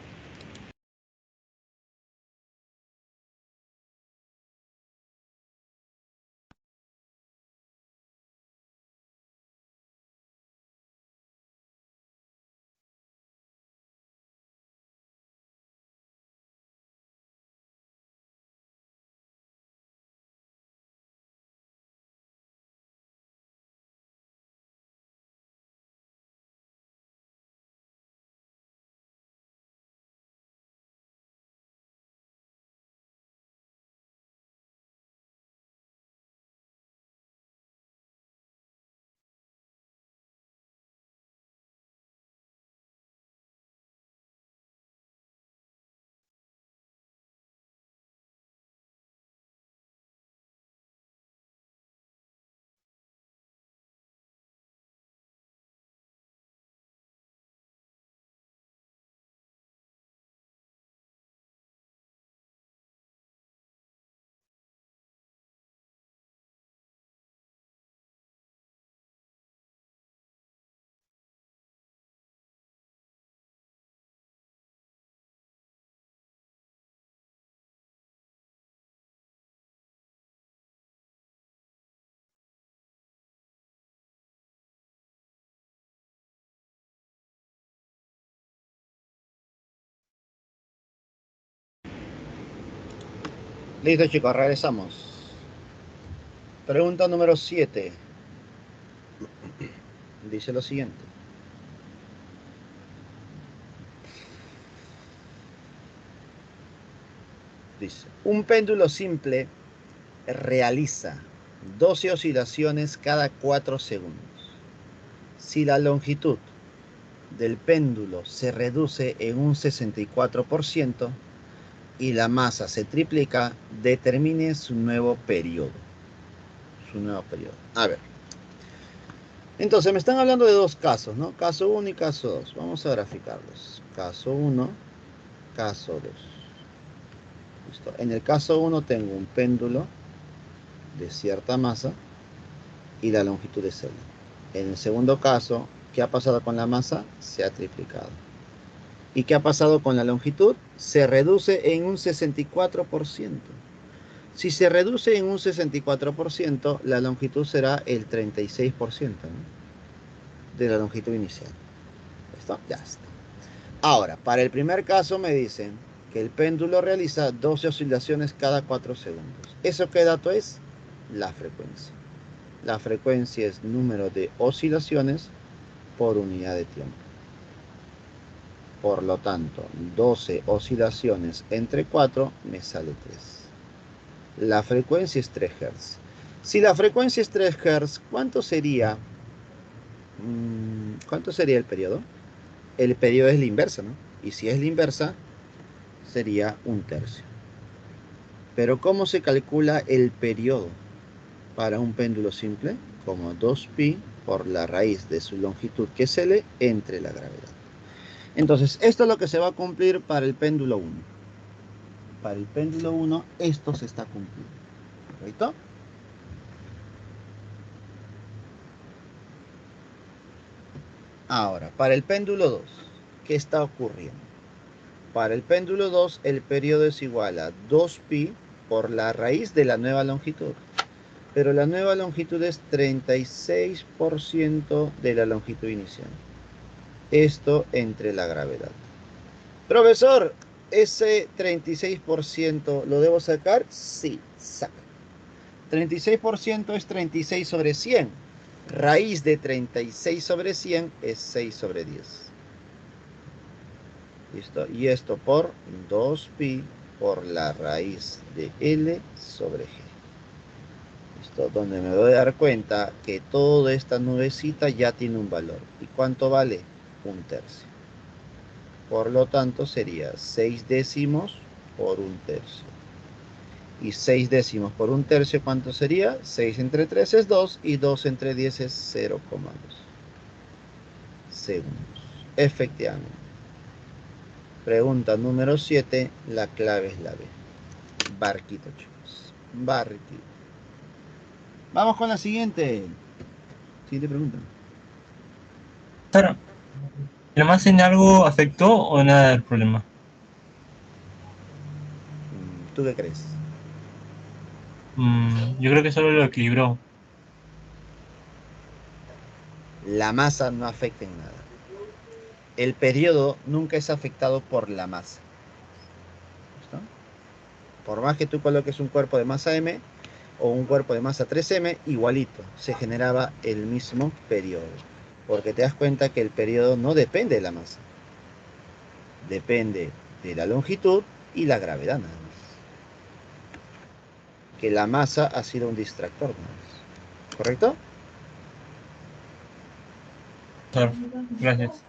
Listo, chicos, regresamos. Pregunta número 7. Dice lo siguiente. Dice, un péndulo simple realiza 12 oscilaciones cada 4 segundos. Si la longitud del péndulo se reduce en un 64% y la masa se triplica, determine su nuevo periodo. A ver. Entonces me están hablando de dos casos, ¿no? Caso 1 y caso 2. Vamos a graficarlos. Caso 1, caso 2. Listo. En el caso 1 tengo un péndulo de cierta masa y la longitud es L. En el segundo caso, ¿qué ha pasado con la masa? Se ha triplicado. ¿Y qué ha pasado con la longitud? Se reduce en un 64%. Si se reduce en un 64%, la longitud será el 36%, ¿no? De la longitud inicial. ¿Listo? Ya está. Ahora, para el primer caso me dicen que el péndulo realiza 12 oscilaciones cada 4 segundos. ¿Eso qué dato es? La frecuencia. La frecuencia es número de oscilaciones por unidad de tiempo. Por lo tanto, 12 oscilaciones entre 4 me sale 3. La frecuencia es 3 Hz. Si la frecuencia es 3 Hz, ¿cuánto sería? ¿Cuánto sería el periodo? El periodo es la inversa, ¿no? Y si es la inversa, sería 1/3. Pero ¿cómo se calcula el periodo para un péndulo simple? Como 2pi por la raíz de su longitud, que es L, entre la gravedad. Entonces, esto es lo que se va a cumplir para el péndulo 1. Para el péndulo 1, esto se está cumpliendo. ¿Correcto? Ahora, para el péndulo 2, ¿qué está ocurriendo? Para el péndulo 2, el periodo es igual a 2pi por la raíz de la nueva longitud. Pero la nueva longitud es 36% de la longitud inicial. Esto entre la gravedad. Profesor, ¿ese 36% lo debo sacar? Sí, saca. 36% es 36 sobre 100. Raíz de 36 sobre 100 es 6 sobre 10. ¿Listo? Y esto por 2pi por la raíz de L sobre G. ¿Listo? Donde me voy a dar cuenta que toda esta nubecita ya tiene un valor. ¿Y cuánto vale? 1/3. Por lo tanto sería 6 décimos por 1/3. Y 6 décimos por 1/3, ¿cuánto sería? 6 entre 3 es 2 y 2 entre 10 es 0,2 segundos. Efectivamente. Pregunta número 7, la clave es la B. Barquito, chicos. Barquito. Vamos con la siguiente. Siguiente pregunta. Claro. ¿La masa en algo afectó o nada del problema? ¿Tú qué crees? Yo creo que solo lo equilibró. La masa no afecta en nada. El periodo nunca es afectado por la masa. ¿Listo? Por más que tú coloques un cuerpo de masa M o un cuerpo de masa 3M, igualito, se generaba el mismo periodo. Porque te das cuenta que el periodo no depende de la masa. Depende de la longitud y la gravedad nada más. Que la masa ha sido un distractor nada más. ¿Correcto? Claro, gracias.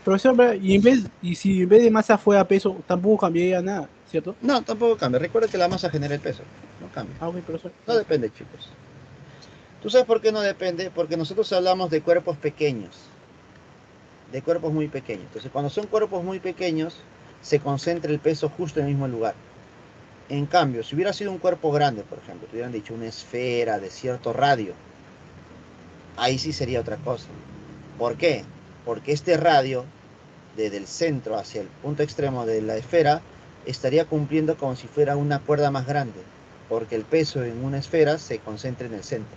Profesor, y si en vez de masa fuera peso, tampoco cambiaría nada, ¿cierto? No, tampoco cambia. Recuerda que la masa genera el peso. No cambia. Ah, ok, profesor. No depende, chicos. ¿Tú sabes por qué no depende? Porque nosotros hablamos de cuerpos pequeños. De cuerpos muy pequeños. Entonces, cuando son cuerpos muy pequeños, se concentra el peso justo en el mismo lugar. En cambio, si hubiera sido un cuerpo grande, por ejemplo, te hubieran dicho una esfera de cierto radio, ahí sí sería otra cosa. ¿Por qué? Porque este radio, desde el centro hacia el punto extremo de la esfera, estaría cumpliendo como si fuera una cuerda más grande, porque el peso en una esfera se concentra en el centro.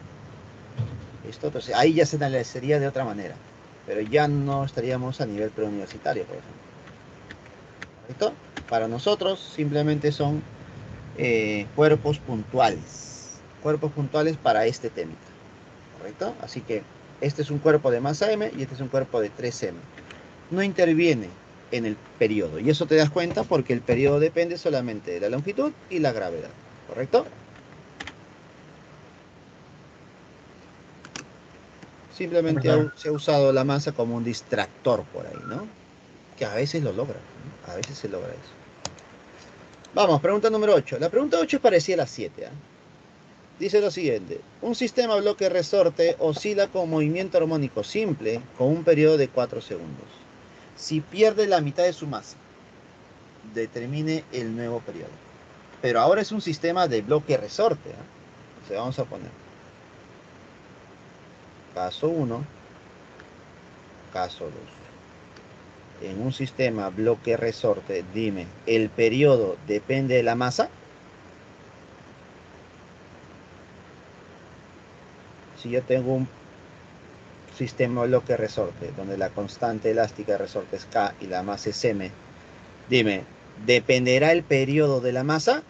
¿Listo? Entonces ahí ya se analizaría de otra manera, pero ya no estaríamos a nivel preuniversitario, por ejemplo. ¿Correcto? Para nosotros simplemente son cuerpos puntuales para este tema. ¿Correcto? Así que este es un cuerpo de masa M y este es un cuerpo de 3M. No interviene en el periodo. Y eso te das cuenta porque el periodo depende solamente de la longitud y la gravedad. ¿Correcto? Simplemente se ha usado la masa como un distractor por ahí, ¿no? Que a veces lo logra, ¿no? A veces se logra eso. Vamos, pregunta número 8. La pregunta 8 es parecida a la 7, ¿eh? Dice lo siguiente. Un sistema bloque resorte oscila con movimiento armónico simple con un periodo de 4 segundos. Si pierde la mitad de su masa, determine el nuevo periodo. Pero ahora es un sistema de bloque resorte, ¿eh? Entonces vamos a poner caso 1, caso 2. En un sistema bloque resorte, dime, ¿el periodo depende de la masa? Si yo tengo un sistema bloque resorte, donde la constante elástica de resorte es K y la masa es M, dime, ¿dependerá el periodo de la masa?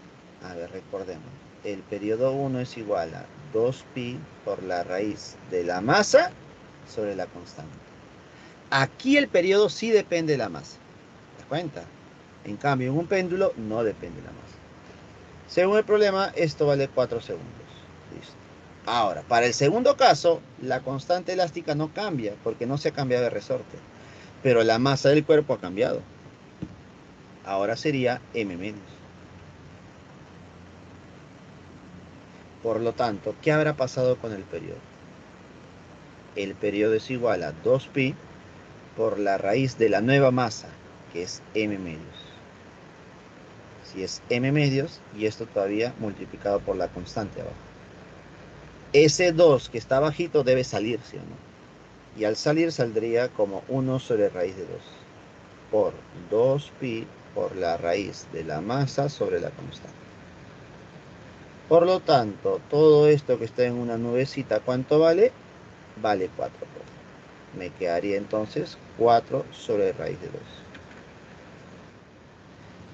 A ver, recordemos. El periodo 1 es igual a 2pi por la raíz de la masa sobre la constante. Aquí el periodo sí depende de la masa. ¿Te das cuenta? En cambio, en un péndulo no depende de la masa. Según el problema, esto vale 4 segundos. Listo. Ahora, para el segundo caso, la constante elástica no cambia porque no se ha cambiado de resorte. Pero la masa del cuerpo ha cambiado. Ahora sería m medios. Por lo tanto, ¿qué habrá pasado con el periodo? El periodo es igual a 2pi por la raíz de la nueva masa, que es m medios. Si es m medios, y esto todavía multiplicado por la constante abajo. Ese 2 que está bajito debe salir, ¿sí o no? Y al salir saldría como 1 sobre raíz de 2. Por 2pi por la raíz de la masa sobre la constante. Por lo tanto, todo esto que está en una nubecita, ¿cuánto vale? Vale 4. Me quedaría entonces 4 sobre raíz de 2.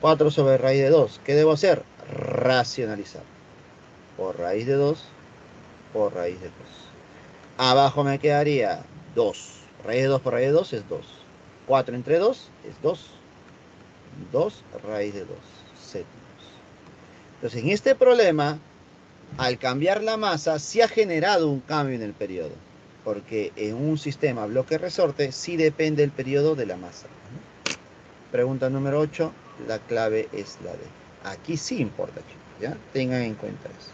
4 sobre raíz de 2. ¿Qué debo hacer? Racionalizar. Por raíz de 2, por raíz de 2. Abajo me quedaría 2. Raíz de 2 por raíz de 2 es 2. 4 entre 2 es 2. 2 raíz de 2 séptimos. Entonces, en este problema, al cambiar la masa, sí ha generado un cambio en el periodo. Porque en un sistema bloque-resorte sí depende el periodo de la masa. Pregunta número 8. La clave es la D. Aquí sí importa, chicos, ¿ya? Tengan en cuenta eso.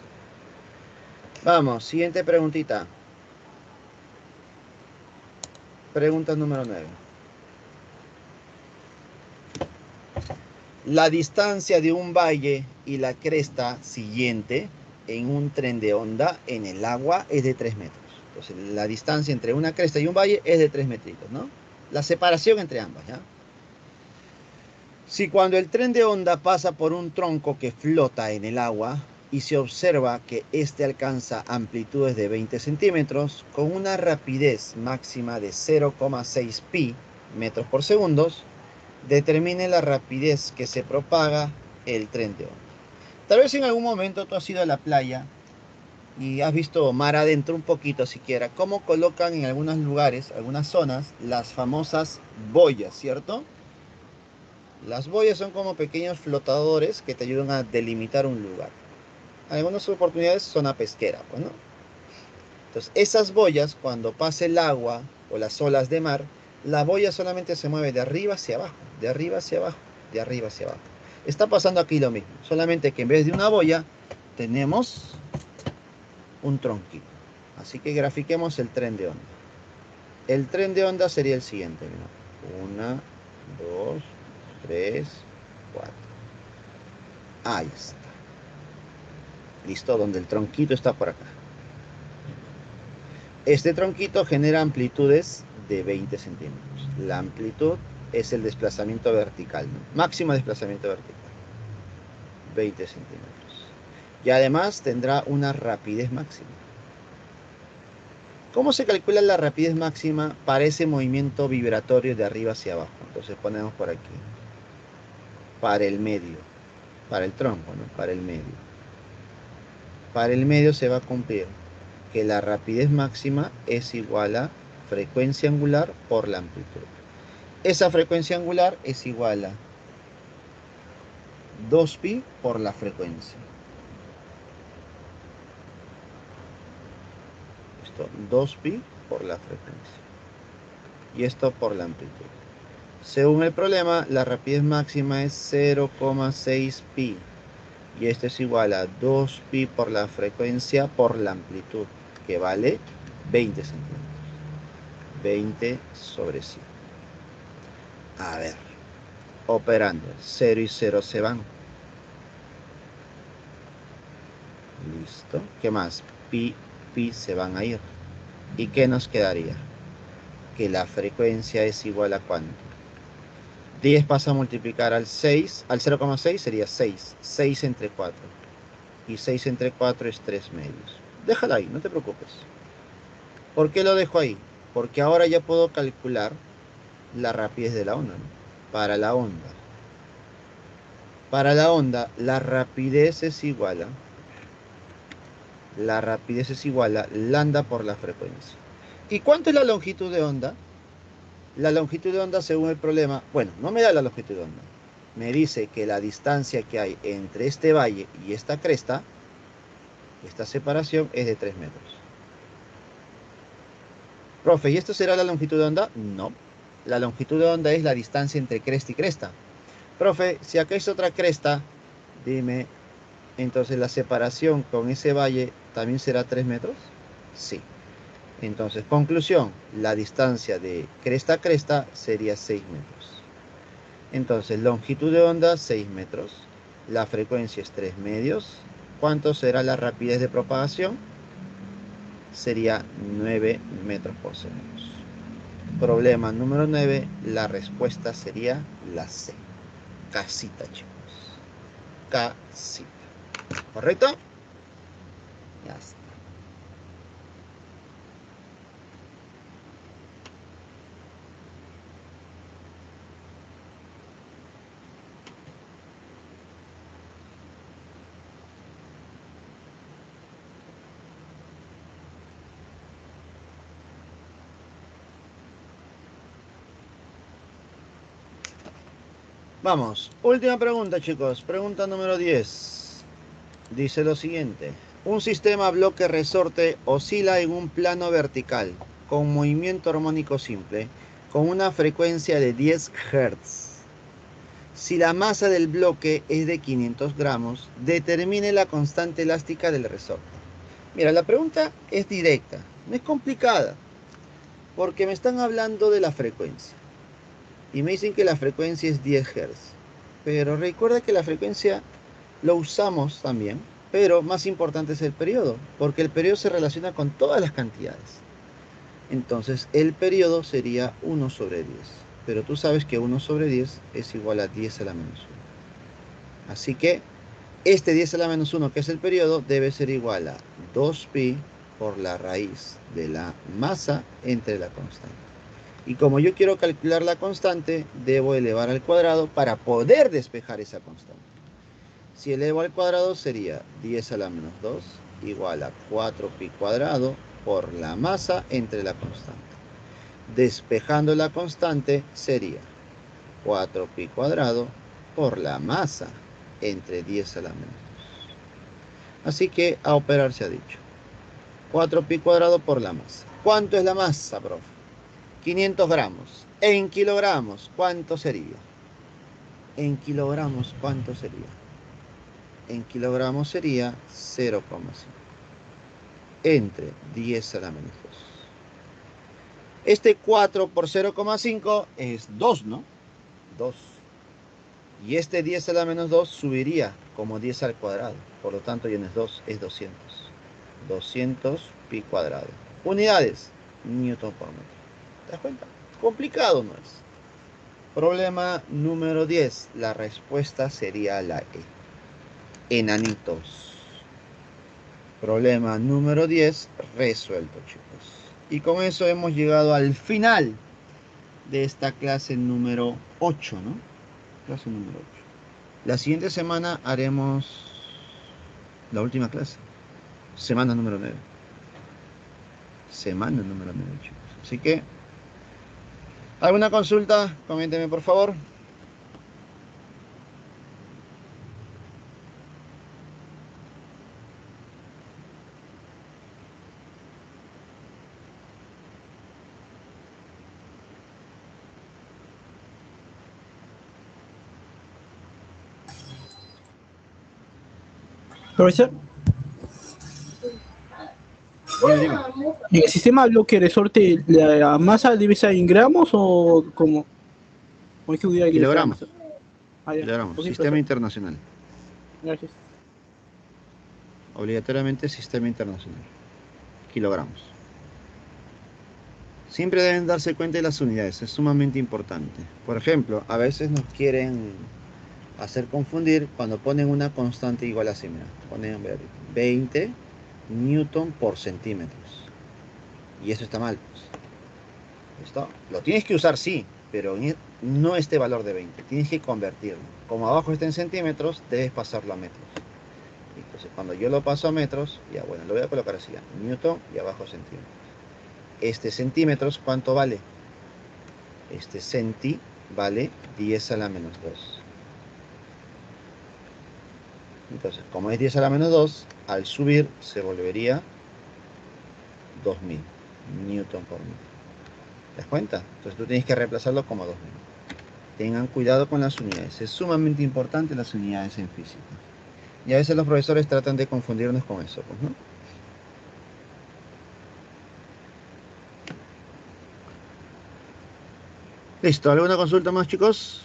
Vamos, siguiente preguntita. Pregunta número 9. La distancia de un valle y la cresta siguiente en un tren de onda en el agua es de 3 metros. Entonces, la distancia entre una cresta y un valle es de 3 metritos, ¿no? La separación entre ambas, ¿ya? Si cuando el tren de onda pasa por un tronco que flota en el agua y se observa que éste alcanza amplitudes de 20 centímetros con una rapidez máxima de 0,6 pi metros por segundo, determine la rapidez que se propaga el tren de onda. Tal vez en algún momento tú has ido a la playa y has visto mar adentro un poquito siquiera, cómo colocan en algunos lugares, algunas zonas, las famosas boyas, ¿cierto? Las boyas son como pequeños flotadores que te ayudan a delimitar un lugar. En algunas oportunidades zona pesquera, pues, ¿no? Entonces, esas boyas, cuando pasa el agua o las olas de mar, la boya solamente se mueve de arriba hacia abajo, de arriba hacia abajo, de arriba hacia abajo. Está pasando aquí lo mismo, solamente que en vez de una boya, tenemos un tronquito. Así que grafiquemos el tren de onda. El tren de onda sería el siguiente. 1, 2, 3, 4. Ahí está. Listo, donde el tronquito está por acá. Este tronquito genera amplitudes de 20 centímetros. La amplitud es el desplazamiento vertical, ¿no? Máximo desplazamiento vertical. 20 centímetros. Y además tendrá una rapidez máxima. ¿Cómo se calcula la rapidez máxima para ese movimiento vibratorio de arriba hacia abajo? Entonces ponemos por aquí. Para el medio. Para el tronco, ¿no? Para el medio. Para el medio se va a cumplir que la rapidez máxima es igual a frecuencia angular por la amplitud. Esa frecuencia angular es igual a 2pi por la frecuencia. Esto, 2pi por la frecuencia. Y esto por la amplitud. Según el problema, la rapidez máxima es 0,6 pi. Y esto es igual a 2pi por la frecuencia por la amplitud, que vale 20 centímetros. 20 sobre 100. A ver, operando. 0 y 0 se van. Listo. ¿Qué más? Pi se van a ir. ¿Y qué nos quedaría? Que la frecuencia es igual a ¿cuánto? 10 pasa a multiplicar al 6, al 0,6 sería 6. 6 entre 4. Y 6 entre 4 es 3 medios. Déjala ahí, no te preocupes. ¿Por qué lo dejo ahí? Porque ahora ya puedo calcular la rapidez de la onda, ¿no? Para la onda. Para la onda, la rapidez es igual a lambda por la frecuencia. ¿Y cuánto es la longitud de onda? La longitud de onda según el problema, bueno, no me da la longitud de onda. me dice que la distancia que hay entre este valle y esta cresta, esta separación es de 3 metros. Profe, ¿y esto será la longitud de onda? No. La longitud de onda es la distancia entre cresta y cresta. Profe, si acá es otra cresta, dime, entonces la separación con ese valle también será 3 metros. Sí. Entonces, conclusión, la distancia de cresta a cresta sería 6 metros. Entonces, longitud de onda 6 metros. La frecuencia es 3 medios. ¿Cuánto será la rapidez de propagación? Sería 9 metros por segundo. Problema número 9, la respuesta sería la C. Casita, chicos. Casita. ¿Correcto? Ya está. Vamos, última pregunta, chicos. Pregunta número 10. Dice lo siguiente. Un sistema bloque-resorte oscila en un plano vertical con movimiento armónico simple con una frecuencia de 10 Hz. Si la masa del bloque es de 500 gramos, determine la constante elástica del resorte. Mira, la pregunta es directa, no es complicada, porque me están hablando de la frecuencia. Y me dicen que la frecuencia es 10 Hz. Pero recuerda que la frecuencia lo usamos también, pero más importante es el periodo, porque el periodo se relaciona con todas las cantidades. Entonces, el periodo sería 1 sobre 10. Pero tú sabes que 1 sobre 10 es igual a 10 a la menos 1. Así que este 10 a la menos 1, que es el periodo, debe ser igual a 2pi por la raíz de la masa entre la constante. Y como yo quiero calcular la constante, debo elevar al cuadrado para poder despejar esa constante. Si elevo al cuadrado sería 10 a la menos 2 igual a 4pi cuadrado por la masa entre la constante. Despejando la constante sería 4pi cuadrado por la masa entre 10 a la menos 2. Así que a operar se ha dicho. 4pi cuadrado por la masa. ¿Cuánto es la masa, profe? 500 gramos. En kilogramos, ¿cuánto sería? En kilogramos, ¿cuánto sería? En kilogramos sería 0,5. Entre 10 a la menos 2. Este 4 por 0,5 es 2, ¿no? 2. Y este 10 a la menos 2 subiría como 10 al cuadrado. Por lo tanto, ya no es 2, es 200. 200 pi cuadrado. Unidades, newton por metro. ¿Te das cuenta? Complicado no es. Problema número 10. La respuesta sería la E. Enanitos. Problema número 10 resuelto, chicos. Y con eso hemos llegado al final de esta clase número 8, ¿no? Clase número 8. La siguiente semana haremos la última clase. Semana número 9. Semana número 9, chicos. Así que, ¿alguna consulta? Coménteme, por favor. Profesor, Dime. ¿en el sistema bloque-resorte la masa debe ser en gramos o como? ¿O es que hubiera que Kilogramos. Ah, ya. Kilogramos. Ok, Sistema perfecto. internacional. Gracias. Obligatoriamente sistema internacional. Kilogramos. Siempre deben darse cuenta de las unidades, es sumamente importante. Por ejemplo, a veces nos quieren hacer confundir cuando ponen una constante igual a así, mira, ponen 20 newton por centímetros. Y eso está mal, pues. ¿Listo? Lo tienes que usar, sí, pero no este valor de 20, tienes que convertirlo. Como abajo está en centímetros, debes pasarlo a metros. Entonces, cuando yo lo paso a metros, ya bueno, lo voy a colocar así, ya, newton y abajo centímetros. Este centímetros, ¿cuánto vale? Este centi vale 10 a la menos 2. Entonces, como es 10 a la menos 2, al subir se volvería 2000 newton por metro. ¿Te das cuenta? Entonces tú tienes que reemplazarlo como 2000. Tengan cuidado con las unidades. Es sumamente importante las unidades en física. Y a veces los profesores tratan de confundirnos con eso, pues, ¿no? Listo, ¿alguna consulta más, chicos?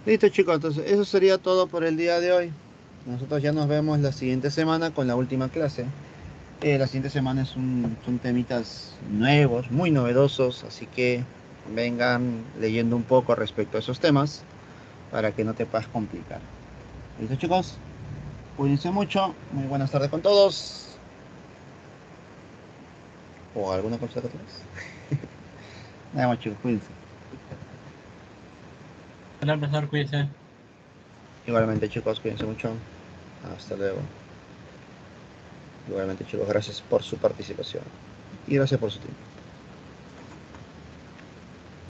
Listo, chicos, entonces eso sería todo por el día de hoy. Nosotros ya nos vemos la siguiente semana con la última clase. La siguiente semana son temitas nuevos, muy novedosos, así que vengan leyendo un poco respecto a esos temas para que no te puedas complicar. ¿Listo, chicos? Cuídense mucho. Muy buenas tardes con todos. ¿O alguna cosa que tengas? Nada más, chicos, cuídense. Hola, profesor, cuídese. Igualmente, chicos, cuídense mucho. Hasta luego. Igualmente, chicos, gracias por su participación. Y gracias por su tiempo.